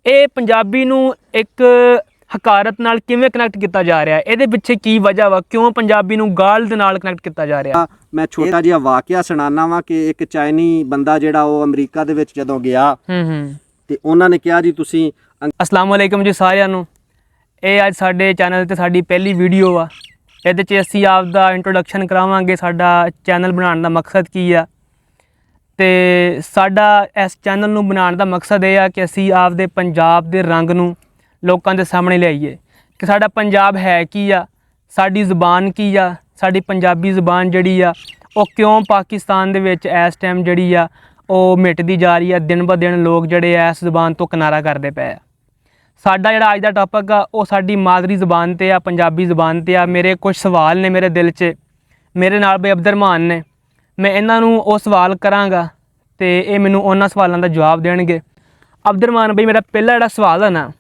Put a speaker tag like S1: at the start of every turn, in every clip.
S1: ਇਹ ਪੰਜਾਬੀ ਨੂੰ ਇੱਕ ਹਕਾਰਤ ਨਾਲ ਕਿਵੇਂ ਕਨੈਕਟ ਕੀਤਾ ਜਾ ਰਿਹਾ ਹੈ? ਇਹਦੇ ਪਿੱਛੇ ਕੀ ਵਜ੍ਹਾ ਵਾ? ਕਿਉਂ ਪੰਜਾਬੀ ਨੂੰ ਗਾਲ ਦੇ ਨਾਲ ਕਨੈਕਟ ਕੀਤਾ ਜਾ ਰਿਹਾ?
S2: ਮੈਂ ਛੋਟਾ ਜਿਹਾ ਵਾਕਿਆ ਸੁਣਾਉਣਾ ਵਾ ਕਿ ਇੱਕ ਚਾਈਨੀ ਬੰਦਾ ਜਿਹੜਾ ਉਹ ਅਮਰੀਕਾ ਦੇ ਵਿੱਚ ਜਦੋਂ ਗਿਆ ਤੇ ਉਹਨਾਂ ਨੇ ਕਿਹਾ ਜੀ ਤੁਸੀਂ
S1: ਅਸਲਾਮ ਵਾਲੇਕਮ ਜੀ ਸਾਰਿਆਂ ਨੂੰ। ਇਹ ਅੱਜ ਸਾਡੇ ਚੈਨਲ ਤੇ ਸਾਡੀ ਪਹਿਲੀ ਵੀਡੀਓ ਆ। ਇਹਦੇ 'ਚ ਅਸੀਂ ਆਪ ਦਾ ਇੰਟਰੋਡਕਸ਼ਨ ਕਰਾਵਾਂਗੇ, ਸਾਡਾ ਚੈਨਲ ਬਣਾਉਣ ਦਾ ਮਕਸਦ ਕੀ ਆ। ਤੇ ਸਾਡਾ ਇਸ ਚੈਨਲ ਨੂੰ ਬਣਾਉਣ ਦਾ ਮਕਸਦ ਇਹ ਆ ਕਿ ਅਸੀਂ ਆਪ ਦੇ ਪੰਜਾਬ ਦੇ ਰੰਗ ਨੂੰ ਲੋਕਾਂ ਦੇ ਸਾਹਮਣੇ ਲਿਆਈਏ ਕਿ ਸਾਡਾ ਪੰਜਾਬ ਹੈ ਕੀ ਆ, ਸਾਡੀ ਜ਼ੁਬਾਨ ਕੀ ਆ, ਸਾਡੀ ਪੰਜਾਬੀ ਜ਼ੁਬਾਨ ਜਿਹੜੀ ਆ ਉਹ ਕਿਉਂ ਪਾਕਿਸਤਾਨ ਦੇ ਵਿੱਚ ਇਸ ਟਾਈਮ ਜਿਹੜੀ ਆ ਉਹ ਮਿਟਦੀ ਜਾ ਰਹੀ ਆ। ਦਿਨ ਬ ਦਿਨ ਲੋਕ ਜਿਹੜੇ ਇਸ ਜ਼ੁਬਾਨ ਤੋਂ ਕਿਨਾਰਾ ਕਰਦੇ ਪਏ ਆ। ਸਾਡਾ ਜਿਹੜਾ ਅੱਜ ਦਾ ਟੌਪਿਕ ਆ ਉਹ ਸਾਡੀ ਮਾਦਰੀ ਜ਼ੁਬਾਨ 'ਤੇ ਆ, ਪੰਜਾਬੀ ਜ਼ੁਬਾਨ 'ਤੇ ਆ। ਮੇਰੇ ਕੁਝ ਸਵਾਲ ਨੇ ਮੇਰੇ ਦਿਲ 'ਚ, ਮੇਰੇ ਨਾਲ ਬਈ ਅਬਦੁਰਰਹਿਮਾਨ ਨੇ। ਮੈਂ ਇਹਨਾਂ ਨੂੰ ਉਹ ਸਵਾਲ ਕਰਾਂਗਾ ਤੇ ਇਹ ਮੈਨੂੰ ਉਹਨਾਂ ਸਵਾਲਾਂ ਦਾ ਜਵਾਬ ਦੇਣਗੇ। ਅਬਦੁਰਰਹਿਮਾਨ ਬਈ, ਮੇਰਾ ਪਹਿਲਾ ਜਿਹੜਾ ਸਵਾਲ ਹੈ ਨਾ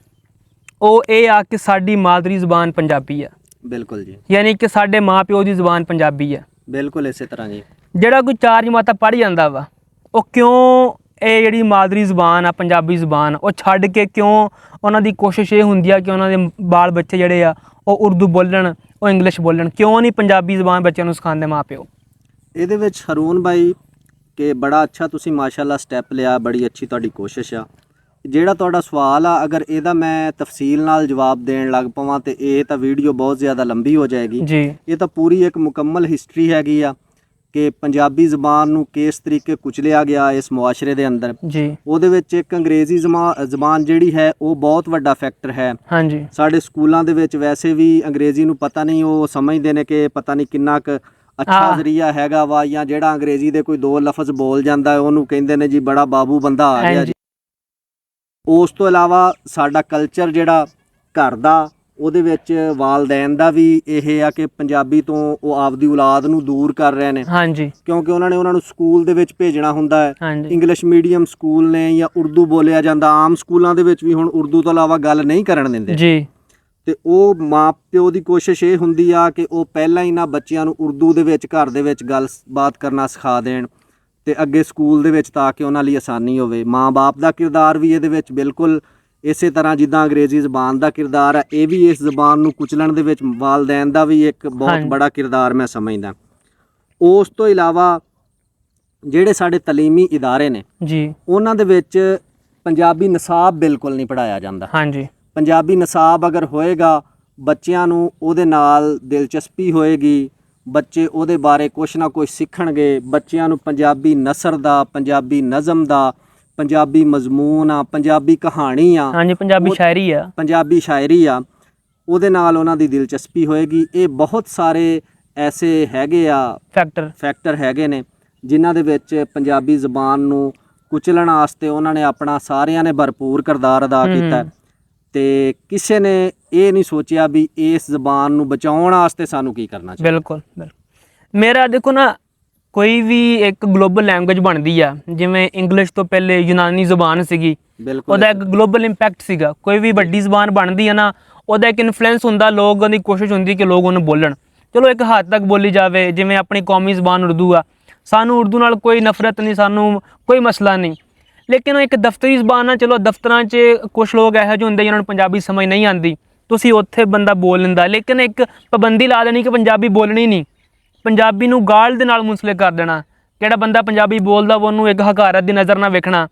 S1: ਉਹ ਇਹ ਆ ਕਿ ਸਾਡੀ ਮਾਦਰੀ ਜ਼ੁਬਾਨ ਪੰਜਾਬੀ ਆ।
S2: ਬਿਲਕੁਲ ਜੀ,
S1: ਯਾਨੀ ਕਿ ਸਾਡੇ ਮਾਂ ਪਿਓ ਦੀ ਜ਼ੁਬਾਨ ਪੰਜਾਬੀ ਆ।
S2: ਬਿਲਕੁਲ ਇਸੇ ਤਰ੍ਹਾਂ ਜੀ।
S1: ਜਿਹੜਾ ਕੋਈ 4 ਜਮਾਤਾਂ ਪੜ੍ਹ ਜਾਂਦਾ ਵਾ ਉਹ ਕਿਉਂ ਇਹ ਜਿਹੜੀ ਮਾਦਰੀ ਜ਼ੁਬਾਨ ਆ, ਪੰਜਾਬੀ ਜ਼ੁਬਾਨ, ਉਹ ਛੱਡ ਕੇ ਕਿਉਂ ਉਹਨਾਂ ਦੀ ਕੋਸ਼ਿਸ਼ ਇਹ ਹੁੰਦੀ ਆ ਕਿ ਉਹਨਾਂ ਦੇ ਬਾਲ ਬੱਚੇ ਜਿਹੜੇ ਆ ਉਹ ਉਰਦੂ ਬੋਲਣ, ਉਹ ਇੰਗਲਿਸ਼ ਬੋਲਣ? ਕਿਉਂ ਨਹੀਂ ਪੰਜਾਬੀ ਜ਼ੁਬਾਨ ਬੱਚਿਆਂ ਨੂੰ ਸਿਖਾਉਂਦੇ ਮਾਂ ਪਿਓ?
S2: ਇਹਦੇ ਵਿੱਚ ਹਰੂਨ ਬਾਈ ਕਿ ਬੜਾ ਅੱਛਾ ਤੁਸੀਂ ਮਾਸ਼ਾਅੱਲਾ ਸਟੈਪ ਲਿਆ, ਬੜੀ ਅੱਛੀ ਤੁਹਾਡੀ ਕੋਸ਼ਿਸ਼ ਆ। ਜਿਹੜਾ ਤੁਹਾਡਾ ਸਵਾਲ ਆ, ਅਗਰ ਇਹਦਾ ਮੈਂ ਤਫਸੀਲ ਨਾਲ ਜਵਾਬ ਦੇਣ ਲੱਗ ਪਵਾਂ ਤੇ ਇਹ ਤਾਂ ਵੀਡੀਓ ਬਹੁਤ ਜ਼ਿਆਦਾ ਲੰਬੀ ਹੋ ਜਾਏਗੀ
S1: ਜੀ।
S2: ਇਹ ਤਾਂ ਪੂਰੀ ਇੱਕ ਮੁਕੰਮਲ ਹਿਸਟਰੀ ਹੈਗੀ ਆ ਕਿ ਪੰਜਾਬੀ ਜ਼ੁਬਾਨ ਨੂੰ ਕਿਸ ਤਰੀਕੇ ਕੁਚਲਿਆ ਗਿਆ ਇਸ ਮੁਆਸ਼ਰੇ ਦੇ ਅੰਦਰ
S1: ਜੀ।
S2: ਉਹਦੇ ਵਿੱਚ ਇੱਕ ਅੰਗਰੇਜ਼ੀ ਜ਼ੁਬਾਨ ਜਿਹੜੀ ਹੈ ਉਹ ਬਹੁਤ ਵੱਡਾ ਫੈਕਟਰ ਹੈ।
S1: ਹਾਂਜੀ।
S2: ਸਾਡੇ ਸਕੂਲਾਂ ਦੇ ਵਿੱਚ ਵੈਸੇ ਵੀ ਅੰਗਰੇਜ਼ੀ ਨੂੰ ਪਤਾ ਨਹੀਂ, ਉਹ ਸਮਝਦੇ ਨੇ ਕਿ ਪਤਾ ਨਹੀਂ ਕਿੰਨਾ ਕੁ ਅੱਛਾ ਜ਼ਰੀਆ ਹੈਗਾ ਵਾ, ਜਾਂ ਜਿਹੜਾ ਅੰਗਰੇਜ਼ੀ ਦੇ ਕੋਈ 2 ਲਫ਼ਜ਼ ਬੋਲ ਜਾਂਦਾ ਉਹਨੂੰ ਕਹਿੰਦੇ ਨੇ ਜੀ ਬੜਾ ਬਾਬੂ ਬੰਦਾ ਆ ਗਿਆ ਜੀ। ਉਸ ਤੋਂ ਇਲਾਵਾ ਸਾਡਾ ਕਲਚਰ ਜਿਹੜਾ ਘਰ ਦਾ, ਉਹਦੇ ਵਿੱਚ ਵਾਲਦੈਨ ਦਾ ਵੀ ਇਹ ਆ ਕਿ ਪੰਜਾਬੀ ਤੋਂ ਉਹ ਆਪਦੀ ਔਲਾਦ ਨੂੰ ਦੂਰ ਕਰ ਰਹੇ ਨੇ।
S1: ਹਾਂਜੀ।
S2: ਕਿਉਂਕਿ ਉਹਨਾਂ ਨੂੰ ਸਕੂਲ ਦੇ ਵਿੱਚ ਭੇਜਣਾ ਹੁੰਦਾ ਹੈ। ਇੰਗਲਿਸ਼ ਮੀਡੀਅਮ ਸਕੂਲ ਨੇ ਜਾਂ ਉਰਦੂ ਬੋਲਿਆ ਜਾਂਦਾ, ਆਮ ਸਕੂਲਾਂ ਦੇ ਵਿੱਚ ਵੀ ਹੁਣ ਉਰਦੂ ਤੋਂ ਇਲਾਵਾ ਗੱਲ ਨਹੀਂ ਕਰਨ ਦਿੰਦੇ
S1: ਜੀ।
S2: ਤੇ ਉਹ ਮਾਂ ਪਿਓ ਦੀ ਕੋਸ਼ਿਸ਼ ਇਹ ਹੁੰਦੀ ਆ ਕਿ ਉਹ ਪਹਿਲਾਂ ਹੀ ਨਾ ਬੱਚਿਆਂ ਨੂੰ ਉਰਦੂ ਦੇ ਵਿੱਚ ਘਰ ਦੇ ਵਿੱਚ ਗੱਲਬਾਤ ਕਰਨਾ ਸਿਖਾ ਦੇਣ ਤੇ ਅੱਗੇ ਸਕੂਲ ਦੇ ਵਿੱਚ ਤਾਂ ਕਿ ਉਹਨਾਂ ਲਈ ਆਸਾਨੀ ਹੋਵੇ। ਮਾਂ-ਬਾਪ ਦਾ ਕਿਰਦਾਰ ਵੀ ਇਹਦੇ ਵਿੱਚ ਬਿਲਕੁਲ ਇਸੇ ਤਰ੍ਹਾਂ ਜਿੱਦਾਂ ਅੰਗਰੇਜ਼ੀ ਜ਼ੁਬਾਨ ਦਾ ਕਿਰਦਾਰ ਹੈ, ਇਹ ਵੀ ਇਸ ਜ਼ੁਬਾਨ ਨੂੰ ਕੁਚਲਣ ਦੇ ਵਿੱਚ ਵਾਲਦੈਨ ਦਾ ਵੀ ਇੱਕ ਬਹੁਤ ਬੜਾ ਕਿਰਦਾਰ ਮੈਂ ਸਮਝਦਾ। ਉਸ ਤੋਂ ਇਲਾਵਾ ਜਿਹੜੇ ਸਾਡੇ ਤਾਲੀਮੀ ਇਦਾਰੇ ਨੇ ਜੀ, ਉਹਨਾਂ ਦੇ ਵਿੱਚ ਪੰਜਾਬੀ ਨਿਸਾਬ ਬਿਲਕੁਲ ਨਹੀਂ ਪੜ੍ਹਾਇਆ ਜਾਂਦਾ। ਹਾਂਜੀ। ਪੰਜਾਬੀ ਨਿਸਾਬ ਅਗਰ ਹੋਏਗਾ, ਬੱਚਿਆਂ ਨੂੰ ਉਹਦੇ ਨਾਲ ਦਿਲਚਸਪੀ ਹੋਏਗੀ, ਬੱਚੇ ਉਹਦੇ ਬਾਰੇ ਕੁਛ ਨਾ ਕੁਛ ਸਿੱਖਣਗੇ। ਬੱਚਿਆਂ ਨੂੰ ਪੰਜਾਬੀ ਨਸਰ ਦਾ, ਪੰਜਾਬੀ ਨਜ਼ਮ ਦਾ, ਪੰਜਾਬੀ ਮਜ਼ਮੂਨ ਆ, ਪੰਜਾਬੀ ਕਹਾਣੀ ਆ, ਹਾਂਜੀ, ਪੰਜਾਬੀ ਸ਼ਾਇਰੀ ਆ, ਪੰਜਾਬੀ ਸ਼ਾਇਰੀ ਆ, ਉਹਦੇ ਨਾਲ ਉਹਨਾਂ ਦੀ ਦਿਲਚਸਪੀ ਹੋਏਗੀ। ਇਹ ਬਹੁਤ ਸਾਰੇ ਐਸੇ ਹੈਗੇ ਆ ਫੈਕਟਰ ਹੈਗੇ ਨੇ ਜਿਨ੍ਹਾਂ ਦੇ ਵਿੱਚ ਪੰਜਾਬੀ ਜ਼ੁਬਾਨ ਨੂੰ ਕੁਚਲਣ ਵਾਸਤੇ ਉਹਨਾਂ ਨੇ ਆਪਣਾ ਸਾਰਿਆਂ ਨੇ ਭਰਪੂਰ ਕਿਰਦਾਰ ਅਦਾ ਕੀਤਾ ਤੇ ਕਿਸੇ ਨੇ ਇਹ ਨਹੀਂ ਸੋਚਿਆ ਵੀ ਇਸ ਜ਼ੁਬਾਨ ਨੂੰ ਬਚਾਉਣ ਵਾਸਤੇ ਸਾਨੂੰ ਕੀ ਕਰਨਾ ਚਾਹੀਦਾ। ਬਿਲਕੁਲ। ਮੇਰਾ ਦੇਖੋ ਨਾ, ਕੋਈ ਵੀ ਇੱਕ ਗਲੋਬਲ ਲੈਂਗੁਏਜ ਬਣਦੀ ਆ, ਜਿਵੇਂ ਇੰਗਲਿਸ਼ ਤੋਂ ਪਹਿਲੇ ਯੂਨਾਨੀ ਜ਼ੁਬਾਨ ਸੀਗੀ, ਉਹਦਾ ਇੱਕ ਗਲੋਬਲ ਇੰਪੈਕਟ ਸੀਗਾ। ਕੋਈ ਵੀ ਵੱਡੀ ਜ਼ੁਬਾਨ ਬਣਦੀ ਆ ਨਾ, ਉਹਦਾ ਇੱਕ ਇਨਫਲੂਐਂਸ ਹੁੰਦਾ, ਲੋਕਾਂ ਦੀ ਕੋਸ਼ਿਸ਼ ਹੁੰਦੀ ਕਿ ਲੋਕ ਉਹਨੂੰ ਬੋਲਣ। ਚਲੋ ਇੱਕ ਹੱਦ ਤੱਕ ਬੋਲੀ ਜਾਵੇ, ਜਿਵੇਂ ਆਪਣੀ ਕੌਮੀ ਜ਼ੁਬਾਨ ਉਰਦੂ ਆ, ਸਾਨੂੰ ਉਰਦੂ ਨਾਲ ਕੋਈ ਨਫ਼ਰਤ ਨਹੀਂ, ਸਾਨੂੰ ਕੋਈ ਮਸਲਾ ਨਹੀਂ। ਲੇਕਿਨ ਇੱਕ ਦਫ਼ਤਰੀ ਜ਼ੁਬਾਨ ਆ, ਚਲੋ ਦਫ਼ਤਰਾਂ 'ਚ ਕੁਛ ਲੋਕ ਇਹੋ ਜਿਹੇ ਹੁੰਦੇ ਜਿਹਨਾਂ ਨੂੰ ਪੰਜਾਬੀ ਸਮਝ ਨਹੀਂ ਆਉਂਦੀ, ਤੁਸੀਂ ਉੱਥੇ ਬੰਦਾ ਬੋਲ ਲੈਂਦਾ। ਲੇਕਿਨ ਇੱਕ ਪਾਬੰਦੀ ਲਾ ਦੇਣੀ ਕਿ ਪੰਜਾਬੀ ਬੋਲਣੀ ਨਹੀਂ, ਪੰਜਾਬੀ ਨੂੰ ਗਾਲ ਦੇ ਨਾਲ ਮੁਸਲੇ ਕਰ ਦੇਣਾ। ਜਿਹੜਾ ਬੰਦਾ ਪੰਜਾਬੀ ਬੋਲਦਾ ਉਹਨੂੰ ਇੱਕ ਹਕਾਰਤ ਦੀ ਨਜ਼ਰ ਨਾਲ ਵੇਖਣਾ,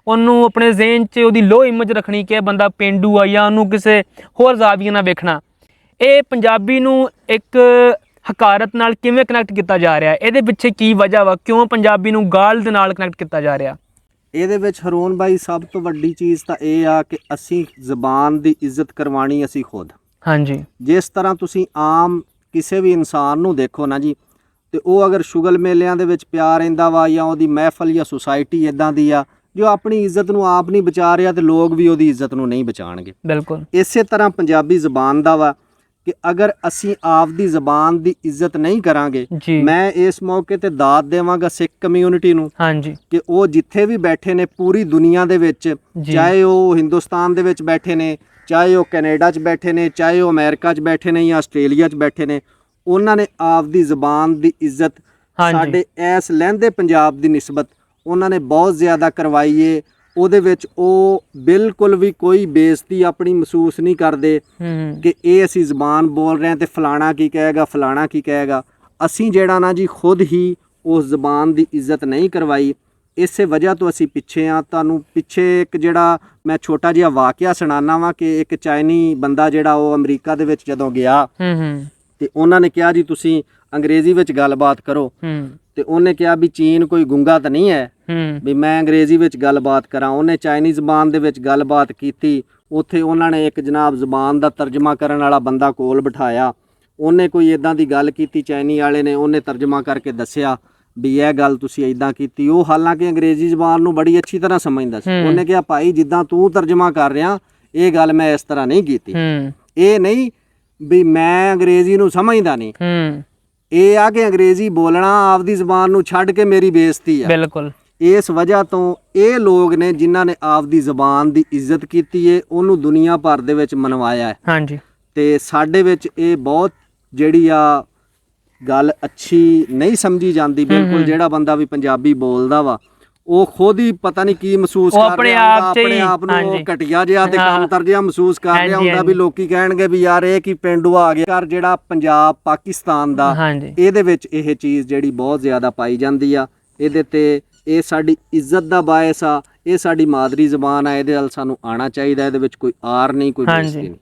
S2: ਉਹਨੂੰ ਆਪਣੇ ਜ਼ਿਹਨ 'ਚ ਉਹਦੀ ਲੋ ਇਮੇਜ ਰੱਖਣੀ ਕਿ ਇਹ ਬੰਦਾ ਪੇਂਡੂ ਆ, ਜਾਂ ਉਹਨੂੰ ਕਿਸੇ ਹੋਰ ਜ਼ਾਵੀਏ ਨਾਲ ਵੇਖਣਾ। ਇਹ ਪੰਜਾਬੀ ਨੂੰ ਇੱਕ ਹਕਾਰਤ ਨਾਲ ਕਿਵੇਂ ਕਨੈਕਟ ਕੀਤਾ ਜਾ ਰਿਹਾ? ਇਹਦੇ ਪਿੱਛੇ ਕੀ ਵਜ੍ਹਾ ਵਾ? ਕਿਉਂ ਪੰਜਾਬੀ ਨੂੰ ਗਾਲ ਦੇ ਨਾਲ ਕਨੈਕਟ ਕੀਤਾ ਜਾ ਰਿਹਾ? ਇਹਦੇ ਵਿੱਚ ਹਰੂਨ ਬਾਈ ਸਭ ਤੋਂ ਵੱਡੀ ਚੀਜ਼ ਤਾਂ ਇਹ ਆ ਕਿ ਅਸੀਂ ਜ਼ੁਬਾਨ ਦੀ ਇੱਜ਼ਤ ਕਰਵਾਉਣੀ ਅਸੀਂ ਖੁਦ। ਹਾਂਜੀ। ਜਿਸ ਤਰ੍ਹਾਂ ਤੁਸੀਂ ਆਮ ਕਿਸੇ ਵੀ ਇਨਸਾਨ ਨੂੰ ਦੇਖੋ ਨਾ ਜੀ, ਤੇ ਉਹ ਅਗਰ ਸ਼ੁਗਲ ਮੇਲਿਆਂ ਦੇ ਵਿੱਚ ਪਿਆ ਰਹਿੰਦਾ ਵਾ, ਜਾਂ ਉਹਦੀ ਮਹਿਫਲ ਜਾਂ ਸੁਸਾਇਟੀ ਇੱਦਾਂ ਦੀ ਆ ਜੋ ਆਪਣੀ ਇੱਜ਼ਤ ਨੂੰ ਆਪ ਨਹੀਂ ਬਚਾ ਰਿਹਾ, ਤੇ ਲੋਕ ਵੀ ਉਹਦੀ ਇੱਜ਼ਤ ਨੂੰ ਨਹੀਂ ਬਚਾਉਣਗੇ। ਬਿਲਕੁਲ ਇਸੇ ਤਰ੍ਹਾਂ ਪੰਜਾਬੀ ਜ਼ੁਬਾਨ ਦਾ ਵਾ ਕਿ ਅਗਰ ਅਸੀਂ ਆਪ ਦੀ ਜ਼ੁਬਾਨ ਦੀ ਇੱਜ਼ਤ ਨਹੀਂ ਕਰਾਂਗੇ, ਮੈਂ ਇਸ ਮੌਕੇ ਤੇ ਦਾਤ ਦੇਵਾਂਗਾ ਸਿੱਖ ਕਮਿਊਨਿਟੀ ਨੂੰ। ਹਾਂਜੀ। ਕਿ ਉਹ ਜਿੱਥੇ ਵੀ ਬੈਠੇ ਨੇ ਪੂਰੀ ਦੁਨੀਆ ਦੇ ਵਿੱਚ, ਚਾਹੇ ਉਹ ਹਿੰਦੁਸਤਾਨ ਦੇ ਵਿੱਚ ਬੈਠੇ ਨੇ, ਚਾਹੇ ਉਹ ਕੈਨੇਡਾ 'ਚ ਬੈਠੇ ਨੇ, ਚਾਹੇ ਉਹ ਅਮਰੀਕਾ 'ਚ ਬੈਠੇ ਨੇ ਜਾਂ ਆਸਟ੍ਰੇਲੀਆ 'ਚ ਬੈਠੇ ਨੇ, ਉਹਨਾਂ ਨੇ ਆਪ ਦੀ ਜ਼ੁਬਾਨ ਦੀ ਇੱਜ਼ਤ ਸਾਡੇ ਇਸ ਲਹਿੰਦੇ ਪੰਜਾਬ ਦੀ ਨਿਸਬਤ ਉਹਨਾਂ ਨੇ ਬਹੁਤ ਜ਼ਿਆਦਾ ਕਰਵਾਈ ਏ। ਉਹਦੇ ਵਿੱਚ ਉਹ ਬਿਲਕੁਲ ਵੀ ਕੋਈ ਬੇਇੱਜ਼ਤੀ ਆਪਣੀ ਮਹਿਸੂਸ ਨਹੀਂ ਕਰਦੇ ਕਿ ਇਹ ਅਸੀਂ ਜ਼ਬਾਨ ਬੋਲ ਰਹੇ ਹਾਂ ਤੇ ਫਲਾਣਾ ਕੀ ਕਹੇਗਾ, ਫਲਾਣਾ ਕੀ ਕਹੇਗਾ। ਅਸੀਂ ਜਿਹੜਾ ਨਾ ਜੀ ਖੁਦ ਹੀ ਉਸ ਜ਼ਬਾਨ ਦੀ ਇੱਜ਼ਤ ਨਹੀਂ ਕਰਵਾਈ, ਇਸੇ ਵਜ੍ਹਾ ਤੋਂ ਅਸੀਂ ਪਿੱਛੇ ਆ। ਤੁਹਾਨੂੰ ਪਿੱਛੇ ਇੱਕ ਜਿਹੜਾ ਮੈਂ ਛੋਟਾ ਜਿਹਾ ਵਾਕਿਆ ਸੁਣਾਉਣਾ ਵਾ ਕਿ ਇੱਕ ਚਾਈਨੀ ਬੰਦਾ ਜਿਹੜਾ ਉਹ ਅਮਰੀਕਾ ਦੇ ਵਿੱਚ ਜਦੋਂ ਗਿਆ ਤੇ ਉਹਨਾਂ ਨੇ ਕਿਹਾ ਜੀ ਤੁਸੀਂ ਅੰਗਰੇਜ਼ੀ ਵਿੱਚ ਗੱਲਬਾਤ ਕਰੋ, ਤੇ ਉਹਨੇ ਕਿਹਾ ਵੀ ਚੀਨ ਕੋਈ ਗੁੰਗਾ ਤਾਂ ਨਹੀਂ ਹੈ ਵੀ ਮੈਂ ਅੰਗਰੇਜ਼ੀ ਵਿੱਚ ਗੱਲਬਾਤ ਕਰਾਂ। ਉਹਨੇ ਚਾਈਨੀ ਜ਼ਬਾਨ ਦੇ ਵਿੱਚ ਗੱਲਬਾਤ ਕੀਤੀ। ਉੱਥੇ ਉਹਨਾਂ ਨੇ ਇੱਕ ਜਨਾਬ ਜ਼ਬਾਨ ਦਾ ਤਰਜਮਾ ਕਰਨ ਵਾਲਾ ਬੰਦਾ ਕੋਲ ਬਿਠਾਇਆ। ਉਹਨੇ ਕੋਈ ਇਦਾਂ ਦੀ ਗੱਲ ਕੀਤੀ ਚਾਈਨੀ ਵਾਲੇ ਨੇ, ਉਹਨੇ ਤਰਜਮਾ ਕਰਕੇ ਦੱਸਿਆ ਵੀ ਇਹ ਗੱਲ ਤੁਸੀਂ ਇਦਾਂ ਕੀਤੀ। ਉਹ ਹਾਲਾਂਕਿ ਅੰਗਰੇਜ਼ੀ ਜ਼ਬਾਨ ਨੂੰ ਬੜੀ ਅੱਛੀ ਤਰ੍ਹਾਂ ਸਮਝਦਾ ਸੀ। ਉਹਨੇ ਕਿਹਾ ਭਾਈ ਜਿੱਦਾਂ ਤੂੰ ਤਰਜਮਾ ਕਰ ਰਿਹਾ ਇਹ ਗੱਲ ਮੈਂ ਇਸ ਤਰ੍ਹਾਂ ਨਹੀਂ ਕੀਤੀ। ਇਹ ਨਹੀਂ ਵੀ ਮੈਂ ਅੰਗਰੇਜ਼ੀ ਨੂੰ ਸਮਝਦਾ ਨਹੀਂ, ਇਹ ਆ ਕਿ ਅੰਗਰੇਜ਼ੀ ਬੋਲਣਾ ਆਪਦੀ ਜ਼ਬਾਨ ਨੂੰ ਛੱਡ ਕੇ ਮੇਰੀ ਬੇਇੱਜ਼ਤੀ ਆ।
S1: ਬਿਲਕੁਲ
S2: ਇਸ ਵਜ੍ਹਾ ਤੋਂ ਇਹ ਲੋਕ ਨੇ ਜਿਨ੍ਹਾਂ ਨੇ ਆਪਦੀ ਜ਼ਬਾਨ ਦੀ ਇੱਜ਼ਤ ਕੀਤੀ ਏ, ਉਹਨੂੰ ਦੁਨੀਆ ਭਰ ਦੇ ਵਿੱਚ ਮਨਵਾਇਆ ਹੈ।
S1: ਹਾਂਜੀ,
S2: ਤੇ ਸਾਡੇ ਵਿੱਚ ਇਹ ਬਹੁਤ ਜਿਹੜੀ ਆ ਗੱਲ ਅੱਛੀ ਨਹੀਂ ਸਮਝੀ ਜਾਂਦੀ ਬਿਲਕੁਲ। ਜਿਹੜਾ ਬੰਦਾ ਵੀ ਪੰਜਾਬੀ ਬੋਲਦਾ ਵਾ ਉਹ ਖੁਦ ਹੀ ਪਤਾ ਨਹੀਂ ਕੀ ਮਹਿਸੂਸ ਕਰ ਰਿਹਾ ਹੁੰਦਾ, ਆਪਣੇ ਆਪ ਨੂੰ ਘਟੀਆ ਜਿਹਾ ਤੇ ਕਮਤਰ ਜਿਹਾ ਮਹਿਸੂਸ ਕਰ ਰਿਹਾ ਹੁੰਦਾ ਵੀ ਲੋਕੀ ਕਹਿਣਗੇ ਵੀ ਯਾਰ ਇਹ ਕੀ ਪੇਂਡੂ ਆ ਗਿਆ। ਕਰ ਜਿਹੜਾ ਪੰਜਾਬ ਪਾਕਿਸਤਾਨ ਦਾ ਇਹਦੇ ਵਿੱਚ ਇਹ ਚੀਜ਼ ਜਿਹੜੀ ਬਹੁਤ ਜ਼ਿਆਦਾ ਪਾਈ ਜਾਂਦੀ ਆ। ਇਹਦੇ ਤੇ ਇਹ ਸਾਡੀ ਇੱਜ਼ਤ ਦਾ ਬਾਇਸ ਆ, ਇਹ ਸਾਡੀ ਮਾਦਰੀ ਜ਼ਬਾਨ ਆ, ਇਹਦੇ ਨਾਲ ਸਾਨੂੰ ਆਉਣਾ ਚਾਹੀਦਾ। ਇਹਦੇ ਵਿੱਚ ਕੋਈ ਆਰ ਨਹੀਂ, ਕੋਈ ਬੇਇੱਜ਼ਤੀ ਨਹੀਂ।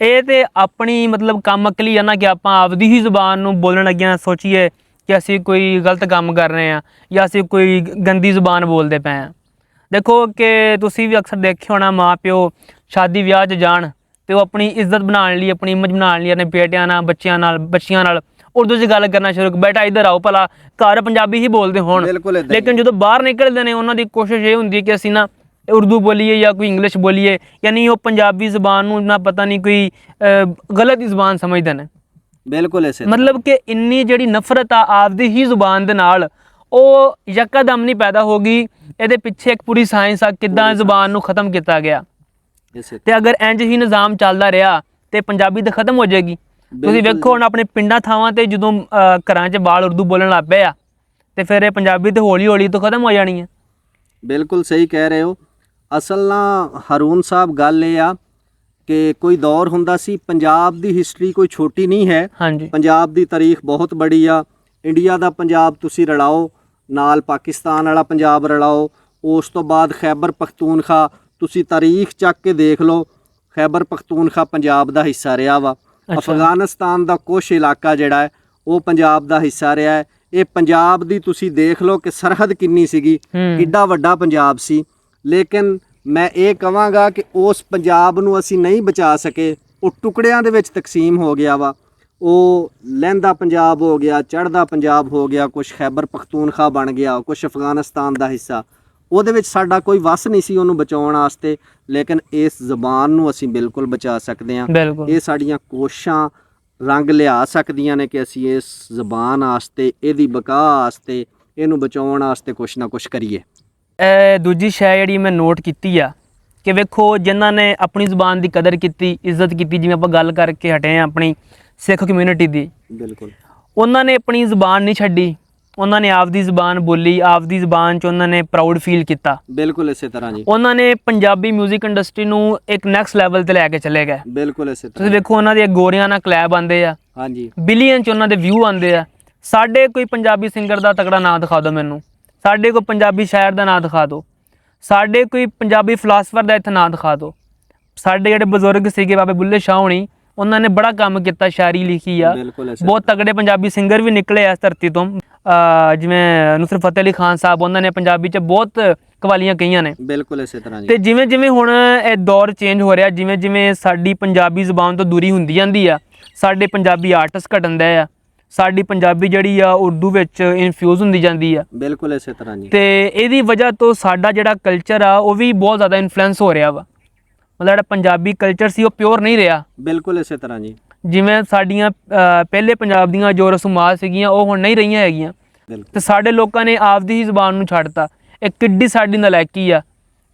S1: ਇਹ ਤੇ ਆਪਣੀ ਮਤਲਬ ਕੰਮ ਅਕਲੀ ਆ ਨਾ ਕਿ ਆਪਾਂ ਆਪਦੀ ਹੀ ਜ਼ੁਬਾਨ ਨੂੰ ਬੋਲਣ ਲੱਗਿਆ ਸੋਚੀਏ ਕਿ ਅਸੀਂ ਕੋਈ ਗਲਤ ਕੰਮ ਕਰ ਰਹੇ ਹਾਂ ਜਾਂ ਅਸੀਂ ਕੋਈ ਗੰਦੀ ਜ਼ੁਬਾਨ ਬੋਲਦੇ ਪਏ ਹਾਂ। ਦੇਖੋ ਕਿ ਤੁਸੀਂ ਵੀ ਅਕਸਰ ਦੇਖਿਆ ਹੋਣਾ ਮਾਂ ਪਿਓ ਸ਼ਾਦੀ ਵਿਆਹ 'ਚ ਜਾਣ ਤੇ ਉਹ ਆਪਣੀ ਇੱਜ਼ਤ ਬਣਾਉਣ ਲਈ, ਆਪਣੀ ਇਮੇਜ ਬਣਾਉਣ ਲਈ ਆਪਣੇ ਬੇਟਿਆਂ ਨਾਲ, ਬੱਚਿਆਂ ਨਾਲ ਉਰਦੂ 'ਚ ਗੱਲ ਕਰਨਾ ਸ਼ੁਰੂ, ਬੇਟਾ ਇੱਧਰ ਆਓ, ਭਲਾ ਘਰ ਪੰਜਾਬੀ ਹੀ ਬੋਲਦੇ ਹੋਣ। ਲੇਕਿਨ ਜਦੋਂ ਬਾਹਰ ਨਿਕਲਦੇ ਨੇ ਉਹਨਾਂ ਦੀ ਕੋਸ਼ਿਸ਼ ਇਹ ਹੁੰਦੀ ਹੈ ਕਿ ਅਸੀਂ ਨਾ ਉਰਦੂ ਬੋਲੀਏ ਜਾਂ ਕੋਈ ਇੰਗਲਿਸ਼ ਬੋਲੀਏ, ਯਾਨੀ ਉਹ ਪੰਜਾਬੀ ਜ਼ੁਬਾਨ ਨੂੰ ਨਾ ਪਤਾ ਨਹੀਂ ਕੋਈ ਗਲਤ ਹੀ ਜ਼ੁਬਾਨ ਸਮਝਦੇ ਨੇ।
S2: ਬਿਲਕੁਲ ਐਸੇ
S1: ਮਤਲਬ ਕਿ ਇੰਨੀ ਜਿਹੜੀ ਨਫ਼ਰਤ ਆ ਆਪਦੀ ਹੀ ਜ਼ੁਬਾਨ ਦੇ ਨਾਲ, ਉਹ ਯਕਦਮ ਨਹੀਂ ਪੈਦਾ ਹੋ ਗਈ। ਇਹਦੇ ਪਿੱਛੇ ਇੱਕ ਪੂਰੀ ਸਾਇੰਸ ਆ ਕਿੱਦਾਂ ਜ਼ੁਬਾਨ ਨੂੰ ਖਤਮ ਕੀਤਾ ਗਿਆ। ਤੇ ਅਗਰ ਇੰਜ ਹੀ ਨਿਜ਼ਾਮ ਚੱਲਦਾ ਰਿਹਾ ਤੇ ਪੰਜਾਬੀ ਤਾਂ ਖਤਮ ਹੋ ਜਾਏਗੀ। ਤੁਸੀਂ ਵੇਖੋ ਹੁਣ ਆਪਣੇ ਪਿੰਡਾਂ ਥਾਵਾਂ ਤੇ ਜਦੋਂ ਘਰਾਂ 'ਚ ਬਾਲ ਉਰਦੂ ਬੋਲਣ ਲੱਗ ਪਏ ਆ ਤੇ ਫਿਰ ਇਹ ਪੰਜਾਬੀ ਤੇ ਹੌਲੀ ਹੌਲੀ ਤੋਂ ਖਤਮ ਹੋ ਜਾਣੀ ਹੈ।
S2: ਬਿਲਕੁਲ ਸਹੀ ਕਹਿ ਰਹੇ ਹੋ। ਅਸਲ ਨਾ ਹਰੂਨ ਸਾਹਿਬ ਗੱਲ ਇਹ ਆ ਕਿ ਕੋਈ ਦੌਰ ਹੁੰਦਾ ਸੀ, ਪੰਜਾਬ ਦੀ ਹਿਸਟਰੀ ਕੋਈ ਛੋਟੀ ਨਹੀਂ ਹੈ। ਪੰਜਾਬ ਦੀ ਤਾਰੀਖ ਬਹੁਤ ਬੜੀ ਆ। ਇੰਡੀਆ ਦਾ ਪੰਜਾਬ ਤੁਸੀਂ ਰਲਾਓ ਨਾਲ ਪਾਕਿਸਤਾਨ ਵਾਲਾ ਪੰਜਾਬ ਰਲਾਓ, ਉਸ ਤੋਂ ਬਾਅਦ ਖੈਬਰ ਪਖਤੂਨਖਾ ਤੁਸੀਂ ਤਾਰੀਖ ਚੱਕ ਕੇ ਦੇਖ ਲਓ, ਖੈਬਰ ਪਖਤੂਨਖਾ ਪੰਜਾਬ ਦਾ ਹਿੱਸਾ ਰਿਹਾ ਵਾ। ਅਫਗਾਨਿਸਤਾਨ ਦਾ ਕੁਛ ਇਲਾਕਾ ਜਿਹੜਾ ਹੈ ਉਹ ਪੰਜਾਬ ਦਾ ਹਿੱਸਾ ਰਿਹਾ ਹੈ। ਇਹ ਪੰਜਾਬ ਦੀ ਤੁਸੀਂ ਦੇਖ ਲਓ ਕਿ ਸਰਹੱਦ ਕਿੰਨੀ ਸੀਗੀ, ਕਿੱਡਾ ਵੱਡਾ ਪੰਜਾਬ ਸੀ। ਲੇਕਿਨ ਮੈਂ ਇਹ ਕਹਾਂਗਾ ਕਿ ਉਸ ਪੰਜਾਬ ਨੂੰ ਅਸੀਂ ਨਹੀਂ ਬਚਾ ਸਕੇ, ਉਹ ਟੁਕੜਿਆਂ ਦੇ ਵਿੱਚ ਤਕਸੀਮ ਹੋ ਗਿਆ ਵਾ। ਉਹ ਲਹਿੰਦਾ ਪੰਜਾਬ ਹੋ ਗਿਆ, ਚੜ੍ਹਦਾ ਪੰਜਾਬ ਹੋ ਗਿਆ, ਕੁਛ ਖੈਬਰ ਪਖਤੂਨਖਾ ਬਣ ਗਿਆ, ਕੁਛ ਅਫਗਾਨਿਸਤਾਨ ਦਾ ਹਿੱਸਾ। ਉਹਦੇ ਵਿੱਚ ਸਾਡਾ ਕੋਈ ਵੱਸ ਨਹੀਂ ਸੀ ਉਹਨੂੰ ਬਚਾਉਣ ਵਾਸਤੇ। ਲੇਕਿਨ ਇਸ ਜ਼ਬਾਨ ਨੂੰ ਅਸੀਂ ਬਿਲਕੁਲ ਬਚਾ ਸਕਦੇ ਹਾਂ। ਇਹ ਸਾਡੀਆਂ ਕੋਸ਼ਿਸ਼ਾਂ ਰੰਗ ਲਿਆ ਸਕਦੀਆਂ ਨੇ ਕਿ ਅਸੀਂ ਇਸ ਜ਼ਬਾਨ ਵਾਸਤੇ, ਇਹਦੀ ਬਕਾ ਵਾਸਤੇ, ਇਹਨੂੰ ਬਚਾਉਣ ਵਾਸਤੇ ਕੁਛ ਨਾ ਕੁਛ ਕਰੀਏ।
S1: ਦੂਜੀ ਸ਼ੈ ਜਿਹੜੀ ਮੈਂ ਨੋਟ ਕੀਤੀ ਆ ਕਿ ਵੇਖੋ ਜਿਨ੍ਹਾਂ ਨੇ ਆਪਣੀ ਜ਼ੁਬਾਨ ਦੀ ਕਦਰ ਕੀਤੀ, ਇੱਜ਼ਤ ਕੀਤੀ, ਜਿਵੇਂ ਆਪਾਂ ਗੱਲ ਕਰਕੇ ਹਟੇ ਹਾਂ ਆਪਣੀ ਸਿੱਖ ਕਮਿਊਨਿਟੀ ਦੀ,
S2: ਬਿਲਕੁਲ
S1: ਉਹਨਾਂ ਨੇ ਆਪਣੀ ਜ਼ੁਬਾਨ ਨਹੀਂ ਛੱਡੀ। ਉਹਨਾਂ ਨੇ ਆਪਦੀ ਜ਼ੁਬਾਨ ਬੋਲੀ, ਆਪਦੀ ਜ਼ੁਬਾਨ 'ਚ ਉਹਨਾਂ ਨੇ ਪ੍ਰਾਊਡ ਫੀਲ ਕੀਤਾ।
S2: ਬਿਲਕੁਲ ਇਸੇ ਤਰ੍ਹਾਂ ਜੀ
S1: ਉਹਨਾਂ ਨੇ ਪੰਜਾਬੀ ਮਿਊਜ਼ਿਕ ਇੰਡਸਟਰੀ ਨੂੰ ਇੱਕ ਨੈਕਸਟ ਲੈਵਲ ਤੇ ਲੈ ਕੇ ਚਲੇ ਗਏ।
S2: ਬਿਲਕੁਲ ਇਸੇ ਤਰ੍ਹਾਂ
S1: ਤੁਸੀਂ ਵੇਖੋ ਉਹਨਾਂ ਦੇ ਗੋਰਿਆਂ ਨਾਲ ਕਲੈਬ ਆਉਂਦੇ ਆ,
S2: ਹਾਂਜੀ,
S1: ਬਿਲੀਅਨ 'ਚ ਉਹਨਾਂ ਦੇ ਵਿਊ ਆਉਂਦੇ ਆ। ਸਾਡੇ ਕੋਈ ਪੰਜਾਬੀ ਸਿੰਗਰ ਦਾ ਤਕੜਾ ਨਾਂ ਦਿਖਾ ਦਿਓ ਮੈਨੂੰ, ਸਾਡੇ ਕੋਈ ਪੰਜਾਬੀ ਸ਼ਾਇਰ ਦਾ ਨਾਂ ਦਿਖਾ ਦਿਓ, ਸਾਡੇ ਕੋਈ ਪੰਜਾਬੀ ਫਿਲਾਸਫਰ ਦਾ ਇੱਥੇ ਨਾਂ ਦਿਖਾ ਦਿਓ। ਸਾਡੇ ਜਿਹੜੇ ਬਜ਼ੁਰਗ ਸੀਗੇ ਬਾਬੇ ਬੁੱਲੇ ਸ਼ਾਹ ਹੋਣੀ, ਉਹਨਾਂ ਨੇ ਬੜਾ ਕੰਮ ਕੀਤਾ, ਸ਼ਾਇਰੀ ਲਿਖੀ ਆ, ਬਹੁਤ ਤਗੜੇ ਪੰਜਾਬੀ ਸਿੰਗਰ ਵੀ ਨਿਕਲੇ ਇਸ ਧਰਤੀ ਤੋਂ। ਜਿਵੇਂ ਨੁਸਰਤ ਫਤਿਹ ਅਲੀ ਖਾਨ ਸਾਹਿਬ, ਉਹਨਾਂ ਨੇ ਪੰਜਾਬੀ 'ਚ ਬਹੁਤ ਕਵਾਲੀਆਂ ਕਹੀਆਂ ਨੇ।
S2: ਬਿਲਕੁਲ ਇਸੇ ਤਰ੍ਹਾਂ ਜੀ।
S1: ਤੇ ਜਿਵੇਂ ਜਿਵੇਂ ਹੁਣ ਇਹ ਦੌਰ ਚੇਂਜ ਹੋ ਰਿਹਾ, ਜਿਵੇਂ ਜਿਵੇਂ ਸਾਡੀ ਪੰਜਾਬੀ ਜ਼ੁਬਾਨ ਤੋਂ ਦੂਰੀ ਹੁੰਦੀ ਜਾਂਦੀ ਆ, ਸਾਡੇ ਪੰਜਾਬੀ ਆਰਟਿਸਟ ਘਟਣ ਦੇ ਆ, ਸਾਡੀ ਪੰਜਾਬੀ ਜਿਹੜੀ ਆ ਉਰਦੂ ਵਿੱਚ ਇਨਫਿਊਜ਼ ਹੁੰਦੀ ਜਾਂਦੀ ਆ।
S2: ਬਿਲਕੁਲ ਇਸੇ ਤਰ੍ਹਾਂ ਜੀ।
S1: ਤੇ ਇਹਦੀ ਵਜ੍ਹਾ ਤੋਂ ਸਾਡਾ ਜਿਹੜਾ ਕਲਚਰ ਆ ਉਹ ਵੀ ਬਹੁਤ ਜ਼ਿਆਦਾ ਇਨਫਲੂਐਂਸ ਹੋ ਰਿਹਾ ਵਾ। ਮਤਲਬ ਜਿਹੜਾ ਪੰਜਾਬੀ ਕਲਚਰ ਸੀ ਉਹ ਪਿਓਰ ਨਹੀਂ ਰਿਹਾ।
S2: ਬਿਲਕੁਲ ਇਸੇ ਤਰ੍ਹਾਂ ਜੀ।
S1: ਜਿਵੇਂ ਸਾਡੀਆਂ ਪਹਿਲੇ ਪੰਜਾਬ ਦੀਆਂ ਜੋ ਰਸੂਮਾਤ ਸੀਗੀਆਂ ਉਹ ਹੁਣ ਨਹੀਂ ਰਹੀਆਂ ਹੈਗੀਆਂ। ਤੇ ਸਾਡੇ ਲੋਕਾਂ ਨੇ ਆਪਦੀ ਹੀ ਜ਼ੁਬਾਨ ਨੂੰ ਛੱਡਤਾ। ਇਹ ਕਿੱਡੀ ਸਾਡੀ ਨਲਾਇਕੀ ਆ